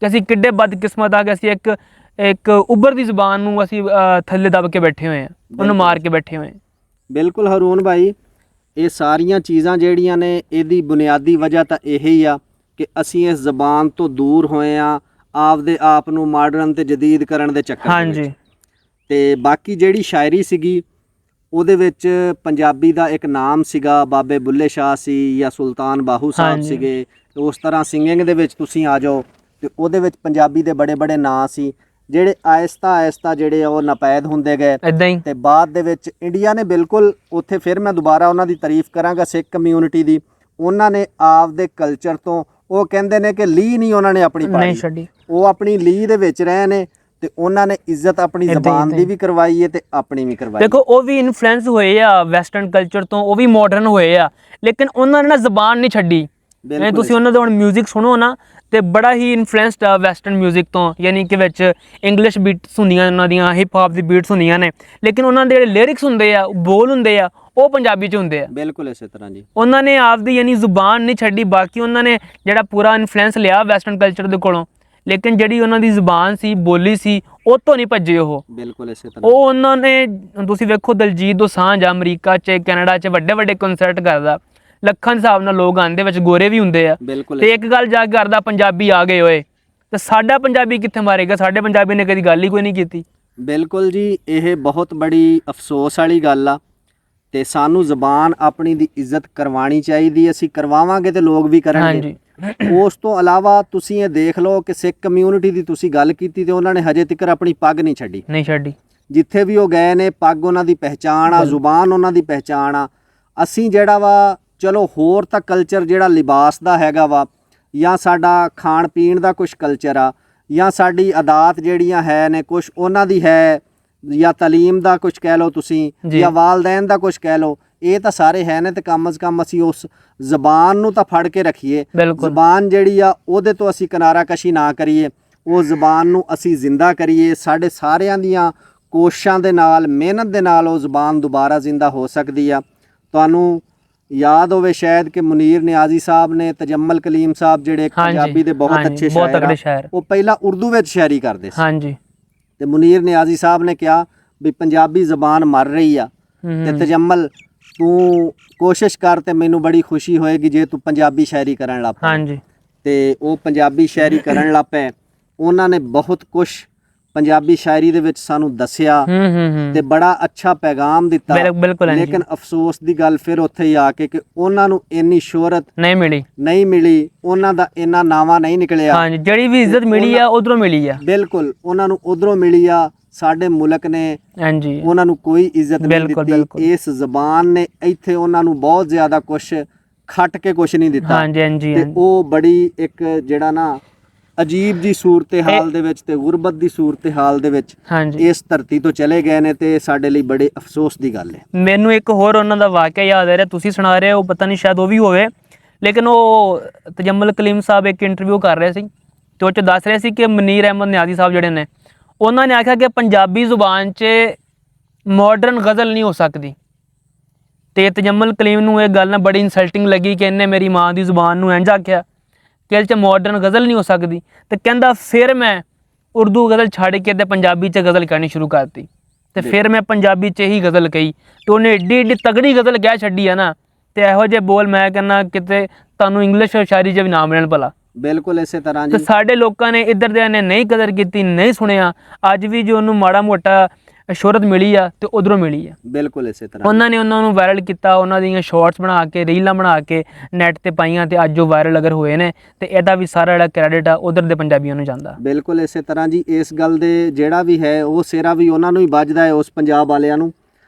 S1: ਕਿ ਅਸੀਂ ਕਿੱਡੇ ਬਦਕਿਸਮਤ ਆ ਕਿ ਅਸੀਂ ਇੱਕ ਉੱਭਰਦੀ ਜ਼ੁਬਾਨ ਨੂੰ ਅਸੀਂ ਥੱਲੇ ਦਬ ਕੇ ਬੈਠੇ ਹੋਏ ਹਾਂ, ਉਹਨੂੰ ਮਾਰ ਕੇ ਬੈਠੇ ਹੋਏ ਹਾਂ।
S2: ਬਿਲਕੁਲ ਹਰੂਨ ਭਾਈ, ਇਹ ਸਾਰੀਆਂ ਚੀਜ਼ਾਂ ਜਿਹੜੀਆਂ ਨੇ ਇਹਦੀ ਬੁਨਿਆਦੀ ਵਜ੍ਹਾ ਤਾਂ ਇਹੀ ਆ ਕਿ ਅਸੀਂ ਇਸ ਜ਼ਬਾਨ ਤੋਂ ਦੂਰ ਹੋਏ ਆ। ਆਪਦੇ ਆਪ ਨੂੰ ਮਾਡਰਨ ਤੇ ਜਦੀਦ ਕਰਨ ਦੇ ਚੱਕਰ ਦੇ
S1: ਹਾਂਜੀ
S2: ਵਿੱਚ। ਤੇ ਬਾਕੀ ਜਿਹੜੀ ਸ਼ਾਇਰੀ ਸੀਗੀ ਉਹਦੇ ਵਿੱਚ ਪੰਜਾਬੀ ਦਾ ਇੱਕ ਨਾਮ ਸੀਗਾ, ਬਾਬੇ ਬੁੱਲੇ ਸ਼ਾਹ ਸੀ ਜਾਂ ਸੁਲਤਾਨ ਬਾਹੂ ਸਾਹਿਬ
S1: ਹਾਂਜੀ।
S2: ਸੀਗੇ। ਤੇ ਉਸ ਤਰ੍ਹਾਂ ਸਿੰਗਿੰਗ ਦੇ ਵਿੱਚ ਤੁਸੀਂ ਆ ਜਾਓ ਤੇ ਉਹਦੇ ਵਿੱਚ ਪੰਜਾਬੀ ਦੇ ਬੜੇ ਬੜੇ ਨਾਂ ਸੀ, ਜਿਹੜੇ ਆਹਿਸਤਾ ਆਹਿਸਤਾ ਜਿਹੜੇ ਆ ਉਹ ਨਪੈਦ ਹੁੰਦੇ ਗਏ।
S1: ਇਦਾਂ ਹੀ
S2: ਤੇ ਬਾਅਦ ਦੇ ਵਿੱਚ ਇੰਡੀਆ ਨੇ ਬਿਲਕੁਲ ਉੱਥੇ, ਫਿਰ ਮੈਂ ਦੁਬਾਰਾ ਉਹਨਾਂ ਦੀ ਤਾਰੀਫ ਕਰਾਂਗਾ ਸਿੱਖ ਕਮਿਊਨਿਟੀ ਦੀ, ਉਹਨਾਂ ਨੇ ਆਪਦੇ ਕਲਚਰ ਤੋਂ, ਉਹ ਕਹਿੰਦੇ ਨੇ ਕਿ ਲੀ ਨਹੀਂ ਉਹਨਾਂ ਨੇ ਆਪਣੀ
S1: ਨਹੀਂ
S2: ਪਾਈ,
S1: ਛੱਡੀ।
S2: ਉਹ ਆਪਣੀ ਲੀ ਦੇ ਵਿੱਚ ਰਹੇ ਨੇ ਤੇ ਉਹਨਾਂ ਨੇ ਇੱਜ਼ਤ ਆਪਣੀ
S1: ਏਦਾਂ ਹੀ,
S2: ਜ਼ਬਾਨ
S1: ਏਦਾਂ
S2: ਦੀ
S1: ਹੀ।
S2: ਵੀ ਕਰਵਾਈ ਹੈ ਤੇ ਆਪਣੀ ਵੀ ਕਰਵਾਈ।
S1: ਦੇਖੋ ਉਹ ਵੀ ਇਨਫਲੂਐਂਸ ਹੋਏ ਆ ਵੈਸਟਰਨ ਕਲਚਰ ਤੋਂ, ਉਹ ਵੀ ਮਾਡਰਨ ਹੋਏ ਆ, ਲੇਕਿਨ ਉਹਨਾਂ ਨੇ ਨਾ ਜ਼ਬਾਨ ਨਹੀਂ ਛੱਡੀ।
S2: ਬਿਲਕੁਲ
S1: ਤੁਸੀਂ ਉਹਨਾਂ ਦਾ ਹੁਣ ਮਿਊਜ਼ਿਕ ਸੁਣੋ ਨਾ ਤੇ ਬੜਾ ਹੀ ਇਨਫਲੂਐਂਸਡ ਆ ਵੈਸਟਰਨ ਮਿਊਜ਼ਿਕ ਤੋਂ, ਯਾਨੀ ਕਿ ਵਿੱਚ ਇੰਗਲਿਸ਼ ਬੀਟਸ ਹੁੰਦੀਆਂ, ਉਹਨਾਂ ਦੀਆਂ ਹਿਪ ਹੌਪ ਦੀ ਬੀਟਸ ਹੁੰਦੀਆਂ ਨੇ, ਲੇਕਿਨ ਉਹਨਾਂ ਦੇ ਜਿਹੜੇ ਲਿਰਿਕਸ ਹੁੰਦੇ ਆ, ਬੋਲ ਹੁੰਦੇ ਆ, ਉਹ ਪੰਜਾਬੀ 'ਚ ਹੁੰਦੇ ਆ।
S2: ਬਿਲਕੁਲ ਇਸੇ ਤਰ੍ਹਾਂ ਜੀ।
S1: ਉਹਨਾਂ ਨੇ ਆਪਦੀ ਯਾਨੀ ਜ਼ੁਬਾਨ ਨਹੀਂ ਛੱਡੀ। ਬਾਕੀ ਉਹਨਾਂ ਨੇ ਜਿਹੜਾ ਪੂਰਾ ਇਨਫਲੂਐਂਸ ਲਿਆ ਵੈਸਟਰਨ ਕਲਚਰ ਦੇ ਕੋਲੋਂ, ਲੇਕਿਨ ਜਿਹੜੀ ਉਹਨਾਂ ਦੀ ਜ਼ੁਬਾਨ ਸੀ, ਬੋਲੀ ਸੀ, ਉਹ ਤੋਂ ਨਹੀਂ ਭੱਜੇ ਉਹ।
S2: ਬਿਲਕੁਲ ਇਸੇ ਤਰ੍ਹਾਂ।
S1: ਉਹ ਉਹਨਾਂ ਨੇ, ਤੁਸੀਂ ਵੇਖੋ ਦਲਜੀਤ ਦੋਸਾਂਝ ਆ ਅਮਰੀਕਾ 'ਚ, ਕੈਨੇਡਾ 'ਚ ਵੱਡੇ ਵੱਡੇ ਕੰਸਰਟ ਕਰਦਾ, ਲੱਖਾਂ ਦੇ ਹਿਸਾਬ ਨਾਲ ਲੋਕ ਆਉਂਦੇ, ਵਿੱਚ ਗੋਰੇ ਵੀ ਹੁੰਦੇ ਆ।
S2: ਬਿਲਕੁਲ
S1: ਤੇ ਇੱਕ ਗੱਲ ਜਾ ਕੇ ਕਰਦਾ, ਪੰਜਾਬੀ ਆ ਗਏ ਓਏ, ਤੇ ਸਾਡਾ ਪੰਜਾਬੀ ਕਿੱਥੇ ਮਾਰੇਗਾ? ਸਾਡੇ ਪੰਜਾਬੀ ਨੇ ਕਦੀ ਗੱਲ ਹੀ ਕੋਈ ਨਹੀਂ ਕੀਤੀ।
S2: ਬਿਲਕੁਲ ਜੀ, ਇਹ ਬਹੁਤ ਬੜੀ ਅਫਸੋਸ ਵਾਲੀ ਗੱਲ ਆ ਤੇ ਸਾਨੂੰ ਜ਼ਬਾਨ ਆਪਣੀ ਦੀ ਇੱਜ਼ਤ ਕਰਵਾਉਣੀ ਚਾਹੀਦੀ। ਅਸੀਂ ਕਰਵਾਵਾਂਗੇ ਤੇ ਲੋਕ ਵੀ ਕਰਨਗੇ।
S1: ਹਾਂਜੀ
S2: ਉਸ ਤੋਂ ਇਲਾਵਾ ਤੁਸੀਂ ਇਹ ਦੇਖ ਲਓ ਕਿ ਸਿੱਖ ਕਮਿਊਨਿਟੀ ਦੀ ਤੁਸੀਂ ਗੱਲ ਕੀਤੀ ਤੇ ਉਹਨਾਂ ਨੇ ਹਜੇ ਤੱਕ ਆਪਣੀ ਪੱਗ ਨਹੀਂ ਛੱਡੀ।
S1: ਨਹੀਂ ਛੱਡੀ।
S2: ਜਿੱਥੇ ਵੀ ਉਹ ਗਏ ਨੇ, ਪੱਗ ਉਹਨਾਂ ਦੀ ਪਹਿਚਾਣ ਆ, ਜ਼ੁਬਾਨ ਉਹਨਾਂ ਦੀ ਪਹਿਚਾਣ ਆ। ਅਸੀਂ ਜਿਹੜਾ ਵਾ, ਚਲੋ ਹੋਰ ਤਾਂ ਕਲਚਰ ਜਿਹੜਾ ਲਿਬਾਸ ਦਾ ਹੈਗਾ ਵਾ, ਜਾਂ ਸਾਡਾ ਖਾਣ ਪੀਣ ਦਾ ਕੁਝ ਕਲਚਰ ਆ, ਜਾਂ ਸਾਡੀ ਆਦਾਤ ਜਿਹੜੀਆਂ ਹੈ ਨੇ ਕੁਝ ਉਹਨਾਂ ਦੀ ਹੈ, ਜਾਂ ਤਾਲੀਮ ਦਾ ਕੁਝ ਕਹਿ ਲਓ ਤੁਸੀਂ,
S1: ਜੀ।
S2: ਜਾਂ ਵਾਲਦੈਨ ਦਾ ਕੁਝ ਕਹਿ ਲਓ, ਇਹ ਤਾਂ ਸਾਰੇ ਹੈ ਨੇ। ਤੇ ਕਮ ਅਜ਼ ਕਮ ਅਸੀਂ ਉਸ ਜ਼ਬਾਨ ਨੂੰ ਤਾਂ ਫੜ ਕੇ ਰੱਖੀਏ।
S1: ਬਿਲਕੁਲ।
S2: ਜ਼ਬਾਨ ਜਿਹੜੀ ਆ ਉਹਦੇ ਤੋਂ ਅਸੀਂ ਕਿਨਾਰਾ ਕਸ਼ੀ ਨਾ ਕਰੀਏ, ਉਹ ਜ਼ਬਾਨ ਨੂੰ ਅਸੀਂ ਜ਼ਿੰਦਾ ਕਰੀਏ। ਸਾਡੇ ਸਾਰਿਆਂ ਦੀਆਂ ਕੋਸ਼ਿਸ਼ਾਂ ਦੇ ਨਾਲ, ਮਿਹਨਤ ਦੇ ਨਾਲ ਉਹ ਜ਼ਬਾਨ ਦੁਬਾਰਾ ਜ਼ਿੰਦਾ ਹੋ ਸਕਦੀ ਆ। ਤੁਹਾਨੂੰ ਯਾਦ ਹੋਵੇ ਸ਼ਾਇਦ ਕਿ ਮੁਨੀਰ ਨਿਆਜ਼ੀ ਸਾਹਿਬ ਨੇ, ਤਜਮਲ ਕਲੀਮ ਸਾਹਿਬ ਜਿਹੜੇ ਇੱਕ
S1: ਹਾਂਜੀ,
S2: ਪੰਜਾਬੀ ਦੇ ਬਹੁਤ
S1: ਹਾਂਜੀ,
S2: ਅੱਛੇ
S1: ਬਹੁਤ
S2: ਸ਼ਾਇਰ
S1: ਤਕੜੇ
S2: ਆ,
S1: ਸ਼ਾਇਰ।
S2: ਉਹ ਪਹਿਲਾਂ ਉਰਦੂ ਵਿੱਚ ਸ਼ਾਇਰੀ ਕਰਦੇ ਸੀ।
S1: ਹਾਂਜੀ।
S2: ਤੇ ਮੁਨੀਰ ਨਿਆਜ਼ੀ ਸਾਹਿਬ ਨੇ ਕਿਹਾ ਵੀ ਪੰਜਾਬੀ ਜ਼ਬਾਨ ਮਰ ਰਹੀ ਆ ਤੇ ਤਜਮਲ ਤੂੰ ਕੋਸ਼ਿਸ਼ ਕਰ ਤੇ ਮੈਨੂੰ ਬੜੀ ਖੁਸ਼ੀ ਹੋਏਗੀ ਜੇ ਤੂੰ ਪੰਜਾਬੀ ਸ਼ਾਇਰੀ ਕਰਨ ਲੱਗ ਪਏ।
S1: ਹਾਂਜੀ।
S2: ਤੇ ਉਹ ਪੰਜਾਬੀ ਸ਼ਾਇਰੀ ਕਰਨ ਲੱਗ ਪਏ। ਉਹਨਾਂ ਨੇ ਬਹੁਤ ਕੁਝ ਪੰਜਾਬੀ ਸ਼ਾਇਰੀ ਦੇ ਵਿੱਚ ਸਾਨੂੰ ਦੱਸਿਆ ਤੇ ਬੜਾ ਅੱਛਾ ਪੈਗਾਮ ਦਿੱਤਾ।
S1: ਬਿਲਕੁਲ।
S2: ਲੇਕਿਨ ਅਫਸੋਸ ਦੀ ਗੱਲ ਫਿਰ ਉੱਥੇ ਹੀ ਆ ਕੇ ਕਿ ਉਹਨਾਂ ਨੂੰ ਇੰਨੀ ਸ਼ੋਹਰਤ ਨਹੀਂ ਮਿਲੀ, ਉਹਨਾਂ ਦਾ ਇੰਨਾ ਨਾਵਾ ਨਹੀਂ ਨਿਕਲਿਆ।
S1: ਹਾਂਜੀ, ਜਿਹੜੀ ਵੀ ਇੱਜ਼ਤ ਮਿਲੀ ਆ ਉਧਰੋਂ ਮਿਲੀ ਆ।
S2: ਬਿਲਕੁਲ, ਉਹਨਾਂ ਨੂੰ ਉਧਰੋਂ ਮਿਲੀ ਆ। ਸਾਡੇ ਮੁਲਕ ਨੇ
S1: ਹਾਂਜੀ
S2: ਉਹਨਾਂ ਨੂੰ ਕੋਈ ਇੱਜ਼ਤ ਨਹੀਂ ਦਿੱਤੀ। ਇਸ ਜ਼ਬਾਨ ਨੇ ਇੱਥੇ ਉਹਨਾਂ ਨੂੰ ਬਹੁਤ ਜ਼ਿਆਦਾ ਕੁਝ ਖੱਟ ਕੇ ਕੁਝ ਨਹੀਂ ਦਿੱਤਾ।
S1: ਹਾਂਜੀ ਹਾਂਜੀ।
S2: ਤੇ ਉਹ ਬੜੀ ਇੱਕ ਜਿਹੜਾ ਨਾ ਅਜੀਬ ਜੀ ਸੂਰਤ-ਏ-ਹਾਲ ਦੇ ਵਿੱਚ ਤੇ ਗੁਰਬਤ ਦੀ ਸੂਰਤ-ਏ-ਹਾਲ ਦੇ ਵਿੱਚ ਇਸ ਧਰਤੀ ਤੋਂ ਚਲੇ ਗਏ ਨੇ ਤੇ ਸਾਡੇ ਲਈ ਬੜੇ ਅਫਸੋਸ ਦੀ ਗੱਲ ਹੈ।
S1: ਮੈਨੂੰ ਇੱਕ ਹੋਰ ਉਹਨਾਂ ਦਾ ਵਾਕਿਆ ਯਾਦ ਆ ਰਿਹਾ, ਤੁਸੀਂ ਸੁਣਾ ਰਹੇ ਹੋ, ਪਤਾ ਨਹੀਂ ਸ਼ਾਇਦ ਉਹ ਵੀ ਹੋਵੇ, ਲੇਕਿਨ ਉਹ ਤਜਮਲ ਕਲੀਮ ਸਾਹਿਬ ਇੱਕ ਇੰਟਰਵਿਊ ਕਰ ਰਹੇ ਸੀ ਤੇ ਉਹ 'ਚ ਦੱਸ ਰਹੇ ਸੀ ਕਿ ਮਨੀਰ ਅਹਿਮਦ ਨਿਆਜ਼ੀ ਸਾਹਿਬ ਜਿਹੜੇ ਨੇ, ਉਹਨਾਂ ਨੇ ਆਖਿਆ ਕਿ ਪੰਜਾਬੀ ਜ਼ੁਬਾਨ 'ਚ ਮਾਡਰਨ ਗਜ਼ਲ ਨਹੀਂ ਹੋ ਸਕਦੀ। ਤੇ ਤਜਮਲ ਕਲੀਮ ਨੂੰ ਇਹ ਗੱਲ ਨਾ ਬੜੀ ਇਨਸਲਟਿੰਗ ਲੱਗੀ ਕਿ ਇਹਨੇ ਮੇਰੀ ਮਾਂ ਦੀ ਜ਼ੁਬਾਨ ਨੂੰ ਇੰਝ ਆਖਿਆ ਕਿ ਇਹਦੇ 'ਚ ਮਾਡਰਨ ਗਜ਼ਲ ਨਹੀਂ ਹੋ ਸਕਦੀ। ਤੇ ਕਹਿੰਦਾ ਫਿਰ ਮੈਂ ਉਰਦੂ ਗਜ਼ਲ ਛੱਡ ਕੇ ਤੇ ਪੰਜਾਬੀ 'ਚ ਗਜ਼ਲ ਕਹਿਣੀ ਸ਼ੁਰੂ ਕਰਤੀ ਤੇ ਫਿਰ ਮੈਂ ਪੰਜਾਬੀ 'ਚ ਹੀ ਗਜ਼ਲ ਕਹੀ ਤੇ ਉਹਨੇ ਏਡੀ ਏਡੀ ਤਗੜੀ ਗਜ਼ਲ ਕਹਿ ਛੱਡੀ ਆ ਨਾ। ਤੇ ਇਹੋ ਜਿਹੇ ਬੋਲ ਮੈਂ ਕਹਿੰਦਾ ਕਿਤੇ ਤੁਹਾਨੂੰ ਇੰਗਲਿਸ਼ ਸ਼ਾਇਰੀ 'ਚ ਵੀ ਨਾ ਮਿਲਣ ਭਲਾ।
S2: ਬਿਲਕੁਲ ਇਸੇ ਤਰ੍ਹਾਂ
S1: ਤੇ
S2: ਜੀ।
S1: ਸਾਡੇ ਲੋਕਾਂ ਨੇ ਇੱਧਰ ਦੇ ਨੇ ਨਹੀਂ ਕਦਰ ਕੀਤੀ, ਨਹੀਂ ਸੁਣਿਆ। ਅੱਜ ਵੀ ਜੋ ਉਹਨੂੰ ਮਾੜਾ ਮੋਟਾ ਸ਼ੋਹਰਤ ਮਿਲੀ ਆ ਤੇ ਉਧਰੋਂ ਮਿਲੀ ਆ।
S2: ਬਿਲਕੁਲ ਇਸੇ ਤਰ੍ਹਾਂ
S1: ਉਹਨਾਂ ਨੇ ਉਹਨਾਂ ਨੂੰ ਵਾਇਰਲ ਕੀਤਾ, ਉਹਨਾਂ ਦੀਆਂ ਸ਼ਾਰਟਸ ਬਣਾ ਕੇ, ਰੀਲਾਂ ਬਣਾ ਕੇ ਨੈਟ ਤੇ ਪਾਈਆਂ ਤੇ ਅੱਜ ਉਹ ਵਾਇਰਲ ਅਗਰ ਹੋਏ ਨੇ ਤੇ ਇਹਦਾ ਵੀ ਸਾਰਾ ਜਿਹੜਾ ਕ੍ਰੈਡਿਟ ਆ ਉਧਰ ਦੇ ਪੰਜਾਬੀਆਂ ਨੂੰ ਜਾਂਦਾ।
S2: ਬਿਲਕੁਲ ਇਸੇ ਤਰ੍ਹਾਂ ਜੀ। ਇਸ ਗੱਲ ਦੇ ਜਿਹੜਾ ਵੀ ਹੈ ਉਹ ਸਿਰਾ ਵੀ ਉਹਨਾਂ ਨੂੰ ਹੀ ਵੱਜਦਾ ਹੈ, ਉਸ ਪੰਜਾਬ ਵਾਲਿਆਂ ਨੂੰ।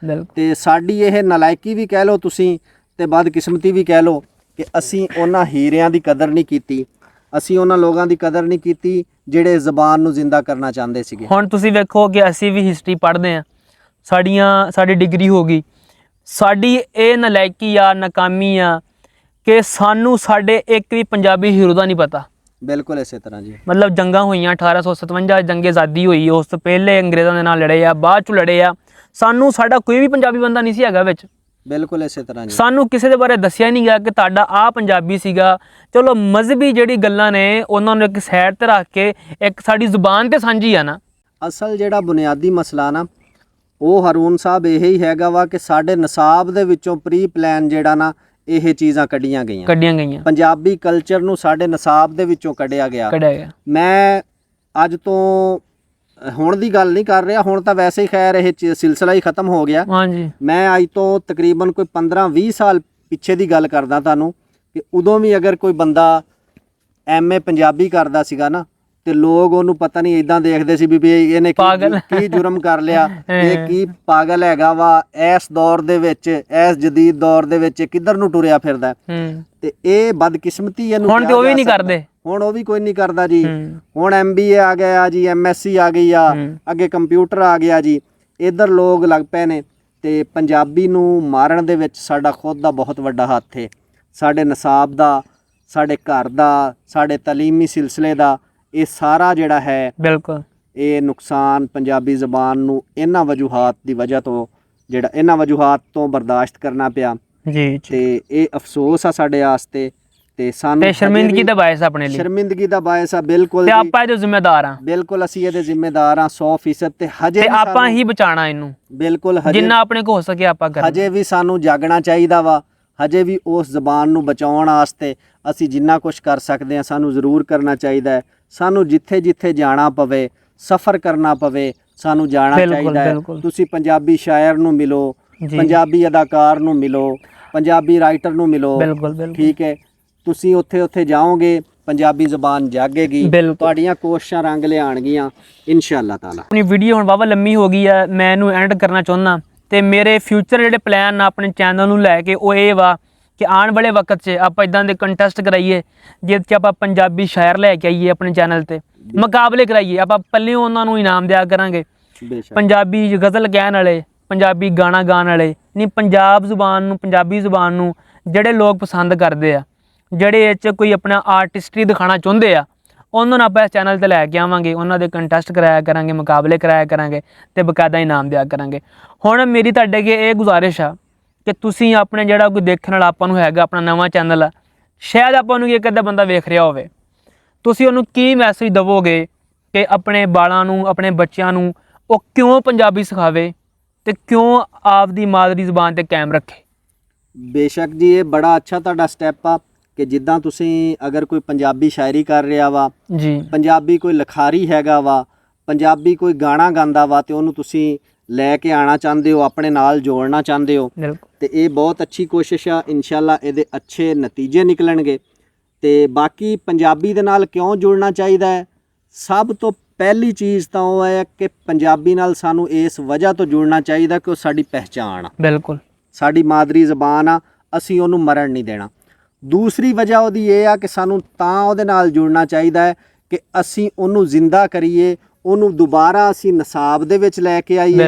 S2: ਤੇ ਸਾਡੀ ਇਹ ਨਲਾਇਕੀ ਵੀ ਕਹਿ ਲਓ ਤੁਸੀਂ ਤੇ ਬਦਕਿਸਮਤੀ ਵੀ ਕਹਿ ਲਓ ਕਿ ਅਸੀਂ ਉਹਨਾਂ ਹੀਰਿਆਂ ਦੀ ਕਦਰ ਨਹੀਂ ਕੀਤੀ, ਅਸੀਂ ਉਹਨਾਂ ਲੋਕਾਂ ਦੀ ਕਦਰ ਨਹੀਂ ਕੀਤੀ ਜਿਹੜੇ ਜ਼ਬਾਨ ਨੂੰ ਜ਼ਿੰਦਾ ਕਰਨਾ ਚਾਹੁੰਦੇ ਸੀਗੇ।
S1: ਹੁਣ ਤੁਸੀਂ ਵੇਖੋ ਕਿ ਅਸੀਂ ਵੀ ਹਿਸਟਰੀ ਪੜ੍ਹਦੇ ਹਾਂ, ਸਾਡੀ ਡਿਗਰੀ ਹੋ ਗਈ, ਸਾਡੀ ਇਹ ਨਲਾਇਕੀ ਆ, ਨਾਕਾਮੀ ਆ ਕਿ ਸਾਨੂੰ ਸਾਡੇ ਇੱਕ ਵੀ ਪੰਜਾਬੀ ਹੀਰੋ ਦਾ ਨਹੀਂ ਪਤਾ।
S2: ਬਿਲਕੁਲ ਇਸੇ ਤਰ੍ਹਾਂ ਜੀ।
S1: ਮਤਲਬ ਜੰਗਾਂ ਹੋਈਆਂ 1857 ਜੰਗੇ ਆਜ਼ਾਦੀ ਹੋਈ, ਉਸ ਤੋਂ ਪਹਿਲੇ ਅੰਗਰੇਜ਼ਾਂ ਦੇ ਨਾਲ ਲੜੇ ਆ, ਬਾਅਦ ਚ ਲੜੇ ਆ, ਸਾਨੂੰ ਸਾਡਾ ਕੋਈ ਵੀ ਪੰਜਾਬੀ ਬੰਦਾ ਨਹੀਂ ਸੀ ਹੈਗਾ ਵਿੱਚ।
S2: ਬਿਲਕੁਲ ਇਸੇ ਤਰ੍ਹਾਂ ਜੀ।
S1: ਸਾਨੂੰ ਕਿਸੇ ਦੇ ਬਾਰੇ ਦੱਸਿਆ ਨਹੀਂ ਗਿਆ ਕਿ ਤੁਹਾਡਾ ਆ ਪੰਜਾਬੀ ਸੀਗਾ। ਚਲੋ ਮਜ਼ਹਬੀ ਜਿਹੜੀ ਗੱਲਾਂ ਨੇ ਉਹਨਾਂ ਨੂੰ ਇੱਕ ਸਾਈਡ ਤੇ ਰੱਖ ਕੇ ਇੱਕ ਸਾਡੀ ਜ਼ੁਬਾਨ ਤੇ ਸਾਂਝੀ ਆ ਨਾ।
S2: ਅਸਲ ਜਿਹੜਾ ਬੁਨਿਆਦੀ ਮਸਲਾ ਨਾ ਉਹ ਹਰੂਨ ਸਾਹਿਬ ਇਹ ਹੀ ਹੈਗਾ ਵਾ ਕਿ ਸਾਡੇ ਨਿਸਾਬ ਦੇ ਵਿੱਚੋਂ ਪ੍ਰੀ ਪਲਾਨ ਜਿਹੜਾ ਨਾ ਇਹ ਚੀਜ਼ਾਂ ਕੱਢੀਆਂ ਗਈਆਂ। ਪੰਜਾਬੀ ਕਲਚਰ ਨੂੰ ਸਾਡੇ ਨਿਸਾਬ ਦੇ ਵਿੱਚੋਂ ਕੱਢਿਆ ਗਿਆ। ਮੈਂ ਅੱਜ ਤੋਂ ਹੁਣ ਦੀ ਗੱਲ ਨਹੀਂ ਕਰ ਰਿਹਾ, ਹੁਣ ਤਾਂ ਵੈਸੇ ਹੀ ਖੈਰ ਇਹ ਸਿਲਸਿਲਾ ਹੀ ਖਤਮ ਹੋ ਗਿਆ।
S1: ਹਾਂਜੀ
S2: ਮੈਂ ਅੱਜ ਤੋਂ ਤਕਰੀਬਨ ਕੋਈ 15-20 ਸਾਲ ਪਿੱਛੇ ਦੀ ਗੱਲ ਕਰਦਾ ਤੁਹਾਨੂੰ ਕਿ ਉਦੋਂ ਵੀ ਅਗਰ ਕੋਈ ਬੰਦਾ ਐਮਏ ਪੰਜਾਬੀ ਕਰਦਾ ਸੀਗਾ ਨਾ ਤੇ ਲੋਕ ਉਹਨੂੰ ਪਤਾ ਨਹੀਂ ਇਦਾਂ ਦੇਖਦੇ ਸੀ ਵੀ ਇਹਨੇ ਕੀ ਜੁਰਮ ਕਰ ਲਿਆ, ਇਹ ਕੀ ਪਾਗਲ ਹੈਗਾ ਵਾ, ਇਸ ਦੌਰ ਦੇ ਵਿੱਚ, ਇਸ ਜਦੀਦ ਦੌਰ ਦੇ ਵਿੱਚ ਕਿੱਧਰ ਨੂੰ ਟੁਰਿਆ ਫਿਰਦਾ। ਤੇ ਇਹ ਬਦਕਿਸਮਤੀ ਇਹਨੂੰ
S1: ਹੁਣ ਤੇ ਉਹ ਵੀ ਨਹੀਂ ਕਰਦੇ,
S2: ਹੁਣ ਉਹ ਵੀ ਕੋਈ ਨਹੀਂ ਕਰਦਾ ਜੀ। ਹੁਣ MBA ਆ ਗਿਆ ਜੀ, MSc ਆ ਗਈ ਆ, ਅੱਗੇ ਕੰਪਿਊਟਰ ਆ ਗਿਆ ਜੀ, ਇੱਧਰ ਲੋਕ ਲੱਗ ਪਏ ਨੇ। ਤੇ ਪੰਜਾਬੀ ਨੂੰ ਮਾਰਨ ਦੇ ਵਿੱਚ ਸਾਡਾ ਖੁਦ ਦਾ ਬਹੁਤ ਵੱਡਾ ਹੱਥ ਹੈ, ਸਾਡੇ ਨਿਸਾਬ ਦਾ, ਸਾਡੇ ਘਰ ਦਾ, ਸਾਡੇ ਤਾਲੀਮੀ ਸਿਲਸਿਲੇ ਦਾ। ਇਹ ਸਾਰਾ ਜਿਹੜਾ ਹੈ
S1: ਬਿਲਕੁਲ
S2: ਇਹ ਨੁਕਸਾਨ ਪੰਜਾਬੀ ਜ਼ਬਾਨ ਨੂੰ ਇਹਨਾਂ ਵਜੂਹਾਤ ਦੀ ਵਜ੍ਹਾ ਤੋਂ, ਜਿਹੜਾ ਇਹਨਾਂ ਵਜੂਹਾਤ ਤੋਂ ਬਰਦਾਸ਼ਤ ਕਰਨਾ ਪਿਆ
S1: ਜੀ।
S2: ਤੇ ਇਹ ਅਫਸੋਸ ਆ ਸਾਡੇ ਵਾਸਤੇ ਤੇ ਸਾਨੂੰ
S1: ਤੇ ਸ਼ਰਮਿੰਦਗੀ ਦਾ ਬਾਇਸ ਆਪਣੇ ਲਈ,
S2: ਸ਼ਰਮਿੰਦਗੀ ਦਾ ਬਾਇਸ ਆ। ਬਿਲਕੁਲ
S1: ਤੇ ਆਪਾਂ ਇਹਦੇ ਜ਼ਿੰਮੇਦਾਰ ਆ,
S2: ਬਿਲਕੁਲ ਅਸੀਂ ਇਹਦੇ ਜ਼ਿੰਮੇਦਾਰ ਆ 100%। ਤੇ ਹਜੇ
S1: ਆਪਾਂ ਹੀ ਬਚਾਣਾ ਇਹਨੂੰ,
S2: ਬਿਲਕੁਲ
S1: ਜਿੰਨਾ ਆਪਣੇ ਕੋ ਹੋ ਸਕੇ ਆਪਾਂ ਕਰਾਂਗੇ।
S2: ਹਜੇ ਵੀ ਸਾਨੂੰ ਜਾਗਣਾ ਚਾਹੀਦਾ ਵਾ, ਹਜੇ ਵੀ ਉਸ ਜ਼ਬਾਨ ਨੂੰ ਬਚਾਉਣ ਵਾਸਤੇ ਅਸੀਂ ਜਿੰਨਾ ਕੁਝ ਕਰ ਸਕਦੇ ਹਾਂ ਸਾਨੂੰ ਜ਼ਰੂਰ ਕਰਨਾ ਚਾਹੀਦਾ ਹੈ। ਸਾਨੂੰ ਜਿੱਥੇ ਜਿੱਥੇ ਜਾਣਾ ਪਵੇ, ਸਫ਼ਰ ਕਰਨਾ ਪਵੇ, ਸਾਨੂੰ ਜਾਣਾ ਚਾਹੀਦਾ ਹੈ। ਤੁਸੀਂ ਪੰਜਾਬੀ ਸ਼ਾਇਰ ਨੂੰ ਮਿਲੋ, ਪੰਜਾਬੀ ਅਦਾਕਾਰ ਨੂੰ ਮਿਲੋ, ਪੰਜਾਬੀ ਰਾਈਟਰ ਨੂੰ ਮਿਲੋ, ਠੀਕ ਹੈ। ਤੁਸੀਂ ਉੱਥੇ ਜਾਓਗੇ, ਪੰਜਾਬੀ ਜ਼ਬਾਨ ਜਾਗੇਗੀ, ਤੁਹਾਡੀਆਂ ਕੋਸ਼ਿਸ਼ਾਂ ਰੰਗ ਲਿਆਣਗੀਆਂ ਇਨਸ਼ਾਅੱਲਾ ਤਾਲਾ।
S1: ਆਪਣੀ ਵੀਡੀਓ ਹੁਣ ਵਾਵਾ ਲੰਮੀ ਹੋ ਗਈ ਆ, ਮੈਂ ਇਹਨੂੰ ਐਂਡ ਕਰਨਾ ਚਾਹੁੰਦਾ। ਤੇ ਮੇਰੇ ਫਿਊਚਰ ਜਿਹੜੇ ਪਲਾਨ ਆ ਆਪਣੇ ਚੈਨਲ ਨੂੰ ਲੈ ਕੇ ਉਹ ਇਹ ਵਾ ਕਿ ਆਉਣ ਵਾਲੇ ਵਕਤ 'ਚ ਆਪਾਂ ਇਦਾਂ ਦੇ ਕੰਟੈਸਟ ਕਰਾਈਏ ਜਿਹਦੇ 'ਚ ਆਪਾਂ ਪੰਜਾਬੀ ਸ਼ਾਇਰ ਲੈ ਕੇ ਆਈਏ ਆਪਣੇ ਚੈਨਲ ਤੇ, ਮੁਕਾਬਲੇ ਕਰਾਈਏ। ਆਪਾਂ ਪੱਲਿਓਂ ਉਹਨਾਂ ਨੂੰ ਇਨਾਮ ਦਿਆ ਕਰਾਂਗੇ, ਪੰਜਾਬੀ ਗਜ਼ਲ ਕਹਿਣ ਵਾਲੇ, ਪੰਜਾਬੀ ਗਾਣਾ ਗਾਉਣ ਵਾਲੇ, ਨਹੀਂ ਪੰਜਾਬ ਜ਼ੁਬਾਨ ਨੂੰ, ਪੰਜਾਬੀ ਜ਼ੁਬਾਨ ਨੂੰ ਜਿਹੜੇ ਲੋਕ ਪਸੰਦ ਕਰਦੇ ਆ, ਜਿਹੜੇ ਇਹ 'ਚ ਕੋਈ ਆਪਣਾ ਆਰਟਿਸਟਰੀ ਦਿਖਾਉਣਾ ਚਾਹੁੰਦੇ ਆ, ਉਹਨਾਂ ਨੂੰ ਆਪਾਂ ਇਸ ਚੈਨਲ 'ਤੇ ਲੈ ਕੇ ਆਵਾਂਗੇ। ਉਹਨਾਂ ਦੇ ਕੰਟੈਸਟ ਕਰਾਇਆ ਕਰਾਂਗੇ, ਮੁਕਾਬਲੇ ਕਰਾਇਆ ਕਰਾਂਗੇ ਤੇ ਬਕਾਇਦਾ ਇਨਾਮ ਦਿਆ ਕਰਾਂਗੇ। ਹੁਣ ਮੇਰੀ ਤੁਹਾਡੇ ਅੱਗੇ ਇਹ ਗੁਜ਼ਾਰਿਸ਼ ਆ ਕਿ ਤੁਸੀਂ ਆਪਣੇ ਜਿਹੜਾ ਕੋਈ ਦੇਖਣ ਵਾਲਾ ਆਪਾਂ ਨੂੰ ਹੈਗਾ, ਆਪਣਾ ਨਵਾਂ ਚੈਨਲ ਆ, ਸ਼ਾਇਦ ਆਪਾਂ ਨੂੰ ਇੱਕ ਅੱਧਾ ਬੰਦਾ ਵੇਖ ਰਿਹਾ ਹੋਵੇ, ਤੁਸੀਂ ਉਹਨੂੰ ਕੀ ਮੈਸੇਜ ਦੇਵੋਗੇ ਕਿ ਆਪਣੇ ਬਾਲਾਂ ਨੂੰ, ਆਪਣੇ ਬੱਚਿਆਂ ਨੂੰ ਉਹ ਕਿਉਂ ਪੰਜਾਬੀ ਸਿਖਾਵੇ ਤੇ ਕਿਉਂ ਆਪਦੀ ਮਾਦਰੀ ਜ਼ੁਬਾਨ ਤੇ ਕਾਇਮ ਰੱਖੇ?
S2: ਬੇਸ਼ੱਕ ਜੀ, ਇਹ ਬੜਾ ਅੱਛਾ ਤੁਹਾਡਾ ਸਟੈਪ ਆ ਕਿ ਜਿੱਦਾਂ ਤੁਸੀਂ ਅਗਰ ਕੋਈ ਪੰਜਾਬੀ ਸ਼ਾਇਰੀ ਕਰ ਰਿਹਾ ਵਾ ਜੀ, ਪੰਜਾਬੀ ਕੋਈ ਲਿਖਾਰੀ ਹੈਗਾ ਵਾ, ਪੰਜਾਬੀ ਕੋਈ ਗਾਣਾ ਗਾਉਂਦਾ ਵਾ ਤੇ ਉਹਨੂੰ ਤੁਸੀਂ ਲੈ ਕੇ ਆਉਣਾ ਚਾਹੁੰਦੇ ਹੋ, ਆਪਣੇ ਨਾਲ ਜੋੜਨਾ ਚਾਹੁੰਦੇ ਹੋ, ਤੇ ਇਹ ਬਹੁਤ ਅੱਛੀ ਕੋਸ਼ਿਸ਼ ਆ। ਇਨਸ਼ਾਅੱਲਾ ਇਹਦੇ ਅੱਛੇ ਨਤੀਜੇ ਨਿਕਲਣਗੇ। ਤੇ ਬਾਕੀ ਪੰਜਾਬੀ ਦੇ ਨਾਲ ਕਿਉਂ ਜੁੜਨਾ ਚਾਹੀਦਾ ਹੈ? ਸਭ ਤੋਂ ਪਹਿਲੀ ਚੀਜ਼ ਤਾਂ ਉਹ ਹੈ ਕਿ ਪੰਜਾਬੀ ਨਾਲ ਸਾਨੂੰ ਇਸ ਵਜ੍ਹਾ ਤੋਂ ਜੁੜਨਾ ਚਾਹੀਦਾ ਕਿ ਉਹ ਸਾਡੀ ਪਹਿਚਾਣ ਆ, ਬਿਲਕੁਲ ਸਾਡੀ ਮਾਦਰੀ ਜ਼ਬਾਨ ਆ, ਅਸੀਂ ਉਹਨੂੰ ਮਰਨ ਨਹੀਂ ਦੇਣਾ। ਦੂਸਰੀ ਵਜ੍ਹਾ ਉਹਦੀ ਇਹ ਆ ਕਿ ਸਾਨੂੰ ਤਾਂ ਉਹਦੇ ਨਾਲ ਜੁੜਨਾ ਚਾਹੀਦਾ ਹੈ ਕਿ ਅਸੀਂ ਉਹਨੂੰ ਜ਼ਿੰਦਾ ਕਰੀਏ, ਉਹਨੂੰ ਦੁਬਾਰਾ ਅਸੀਂ ਨਿਸਾਬ ਦੇ ਵਿੱਚ ਲੈ ਕੇ ਆਈਏ,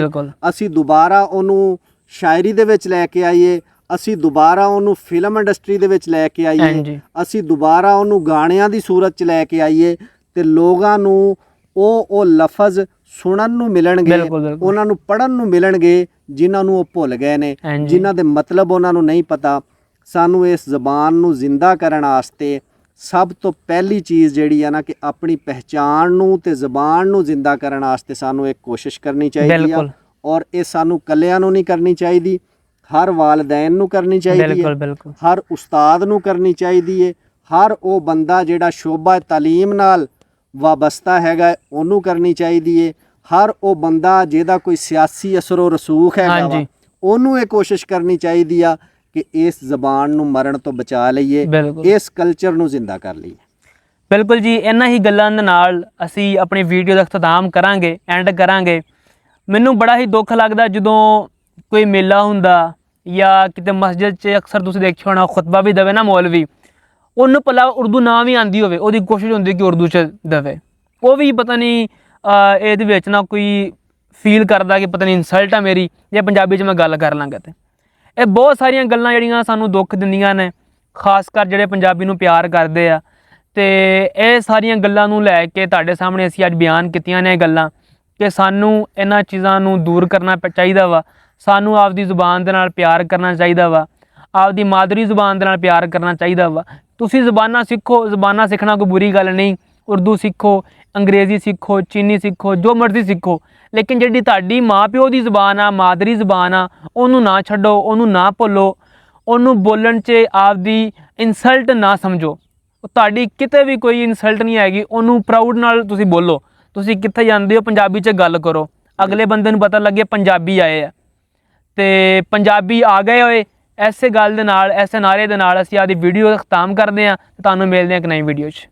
S2: ਅਸੀਂ ਦੁਬਾਰਾ ਉਹਨੂੰ ਸ਼ਾਇਰੀ ਦੇ ਵਿੱਚ ਲੈ ਕੇ ਆਈਏ, ਅਸੀਂ ਦੁਬਾਰਾ ਉਹਨੂੰ ਫਿਲਮ ਇੰਡਸਟਰੀ ਦੇ ਵਿੱਚ ਲੈ ਕੇ ਆਈਏ, ਅਸੀਂ ਦੁਬਾਰਾ ਉਹਨੂੰ ਗਾਣਿਆਂ ਦੀ ਸੂਰਤ 'ਚ ਲੈ ਕੇ ਆਈਏ ਤੇ ਲੋਕਾਂ ਨੂੰ ਉਹ ਲਫ਼ਜ਼ ਸੁਣਨ ਨੂੰ ਮਿਲਣਗੇ, ਉਹਨਾਂ ਨੂੰ ਪੜ੍ਹਨ ਨੂੰ ਮਿਲਣਗੇ ਜਿਨ੍ਹਾਂ ਨੂੰ ਉਹ ਭੁੱਲ ਗਏ ਨੇ, ਜਿਨ੍ਹਾਂ ਦੇ ਮਤਲਬ ਉਹਨਾਂ ਨੂੰ ਨਹੀਂ ਪਤਾ। ਸਾਨੂੰ ਇਸ ਜ਼ਬਾਨ ਨੂੰ ਜ਼ਿੰਦਾ ਕਰਨ ਵਾਸਤੇ ਸਭ ਤੋਂ ਪਹਿਲੀ ਚੀਜ਼ ਜਿਹੜੀ ਆ ਨਾ ਕਿ ਆਪਣੀ ਪਹਿਚਾਣ ਨੂੰ ਤੇ ਜ਼ਬਾਨ ਨੂੰ ਜ਼ਿੰਦਾ ਕਰਨ ਵਾਸਤੇ ਸਾਨੂੰ ਇੱਕ ਕੋਸ਼ਿਸ਼ ਕਰਨੀ ਚਾਹੀਦੀ ਆ। ਔਰ ਇਹ ਸਾਨੂੰ ਇਕੱਲਿਆਂ ਨੂੰ ਨਹੀਂ ਕਰਨੀ ਚਾਹੀਦੀ, ਹਰ ਵਾਲਿदैन ਨੂੰ ਕਰਨੀ ਚਾਹੀਦੀ ਹੈ, ਹਰ ਉਸਤਾਦ ਨੂੰ ਕਰਨੀ ਚਾਹੀਦੀ ਹੈ, ਹਰ ਉਹ ਬੰਦਾ ਜਿਹੜਾ ਸ਼ੋਭਾ ਤਾਲੀਮ ਨਾਲ ਵਾਬਸਤਾ ਹੈਗਾ ਉਹਨੂੰ ਕਰਨੀ ਚਾਹੀਦੀ ਹੈ, ਹਰ ਉਹ ਬੰਦਾ ਜਿਹਦਾ ਕੋਈ ਸਿਆਸੀ ਅਸਰੋ ਰਸੂਖ ਹੈਗਾ ਵਾ ਉਹਨੂੰ ਇਹ ਕੋਸ਼ਿਸ਼ ਕਰਨੀ ਚਾਹੀਦੀ ਆ ਕਿ ਇਸ ਜ਼ਬਾਨ ਨੂੰ ਮਰਨ ਤੋਂ ਬਚਾ ਲਈਏ, ਇਸ ਕਲਚਰ ਨੂੰ ਜ਼ਿੰਦਾ ਕਰ ਲਈਏ।
S1: ਬਿਲਕੁਲ ਜੀ, ਇਹਨਾਂ ਹੀ ਗੱਲਾਂ ਦੇ ਨਾਲ ਅਸੀਂ ਆਪਣੀ ਵੀਡੀਓ ਦਾ ਇਖਤਤਾਮ ਕਰਾਂਗੇ, ਐਂਡ ਕਰਾਂਗੇ। ਮੈਨੂੰ ਬੜਾ ਹੀ ਦੁੱਖ ਲੱਗਦਾ ਜਦੋਂ ਕੋਈ ਮੇਲਾ ਹੁੰਦਾ ਜਾਂ ਕਿਤੇ ਮਸਜਿਦ 'ਚ ਅਕਸਰ ਤੁਸੀਂ ਦੇਖਿਆ ਹੋਣਾ ਖੁਤਬਾ ਵੀ ਦੇਵੇ ਨਾ ਮੌਲਵੀ, ਉਹਨੂੰ ਭਲਾ ਉਰਦੂ ਨਾ ਵੀ ਆਉਂਦੀ ਹੋਵੇ, ਉਹਦੀ ਕੋਸ਼ਿਸ਼ ਹੁੰਦੀ ਕਿ ਉਰਦੂ 'ਚ ਦੇਵੇ, ਉਹ ਵੀ ਪਤਾ ਨਹੀਂ ਇਹਦੇ ਵਿੱਚ ਨਾ ਕੋਈ ਫੀਲ ਕਰਦਾ ਕਿ ਪਤਾ ਨਹੀਂ ਇਨਸਲਟ ਆ ਮੇਰੀ ਜੇ ਪੰਜਾਬੀ 'ਚ ਮੈਂ ਗੱਲ ਕਰ ਲਾਂਗਾ। ਤੇ ਇਹ ਬਹੁਤ ਸਾਰੀਆਂ ਗੱਲਾਂ ਜਿਹੜੀਆਂ ਸਾਨੂੰ ਦੁੱਖ ਦਿੰਦੀਆਂ ਨੇ, ਖਾਸ ਕਰ ਜਿਹੜੇ ਪੰਜਾਬੀ ਨੂੰ ਪਿਆਰ ਕਰਦੇ ਆ। ਤੇ ਇਹ ਸਾਰੀਆਂ ਗੱਲਾਂ ਨੂੰ ਲੈ ਕੇ ਤੁਹਾਡੇ ਸਾਹਮਣੇ ਅਸੀਂ ਅੱਜ ਬਿਆਨ ਕੀਤੀਆਂ ਨੇ ਇਹ ਗੱਲਾਂ ਕਿ ਸਾਨੂੰ ਇਹਨਾਂ ਚੀਜ਼ਾਂ ਨੂੰ ਦੂਰ ਕਰਨਾ ਚਾਹੀਦਾ ਵਾ। ਸਾਨੂੰ ਆਪਦੀ ਜ਼ੁਬਾਨ ਦੇ ਨਾਲ ਪਿਆਰ ਕਰਨਾ ਚਾਹੀਦਾ ਵਾ, ਆਪਦੀ ਮਾਦਰੀ ਜ਼ੁਬਾਨ ਦੇ ਨਾਲ ਪਿਆਰ ਕਰਨਾ ਚਾਹੀਦਾ ਵਾ। ਤੁਸੀਂ ਜ਼ੁਬਾਨਾਂ ਸਿੱਖੋ, ਜ਼ੁਬਾਨਾਂ ਸਿੱਖਣਾ ਕੋਈ ਬੁਰੀ ਗੱਲ ਨਹੀਂ, ਉਰਦੂ ਸਿੱਖੋ, ਅੰਗਰੇਜ਼ੀ ਸਿੱਖੋ, ਚੀਨੀ ਸਿੱਖੋ, ਜੋ ਮਰਜ਼ੀ ਸਿੱਖੋ, ਲੇਕਿਨ ਜਿਹੜੀ ਤੁਹਾਡੀ ਮਾਂ ਪਿਓ ਦੀ ਜ਼ੁਬਾਨ ਆ, ਮਾਦਰੀ ਜ਼ੁਬਾਨ ਆ, ਉਹਨੂੰ ਨਾ ਛੱਡੋ, ਉਹਨੂੰ ਨਾ ਭੁੱਲੋ, ਉਹਨੂੰ ਬੋਲਣ 'ਚ ਆਪਦੀ ਇਨਸਲਟ ਨਾ ਸਮਝੋ। ਤੁਹਾਡੀ ਕਿਤੇ ਵੀ ਕੋਈ ਇਨਸਲਟ ਨਹੀਂ ਹੈਗੀ, ਉਹਨੂੰ ਪ੍ਰਾਊਡ ਨਾਲ ਤੁਸੀਂ ਬੋਲੋ, ਤੁਸੀਂ ਕਿੱਥੇ ਜਾਂਦੇ ਹੋ ਪੰਜਾਬੀ 'ਚ ਗੱਲ ਕਰੋ, ਅਗਲੇ ਬੰਦੇ ਨੂੰ ਪਤਾ ਲੱਗੇ ਪੰਜਾਬੀ ਆਏ ਆ। ਤੇ ਪੰਜਾਬੀ ਆ ਗਏ ਹੋਏ, ਐਸੇ ਗੱਲ ਦੇ ਨਾਲ, ਐਸੇ ਨਾਰੇ ਦੇ ਨਾਲ ਅਸੀਂ ਆਪਦੀ ਵੀਡੀਓ ਖਤਮ ਕਰਦੇ ਹਾਂ। ਤੁਹਾਨੂੰ ਮਿਲਦੇ ਹਾਂ ਇੱਕ ਨਵੀਂ ਵੀਡੀਓ 'ਚ।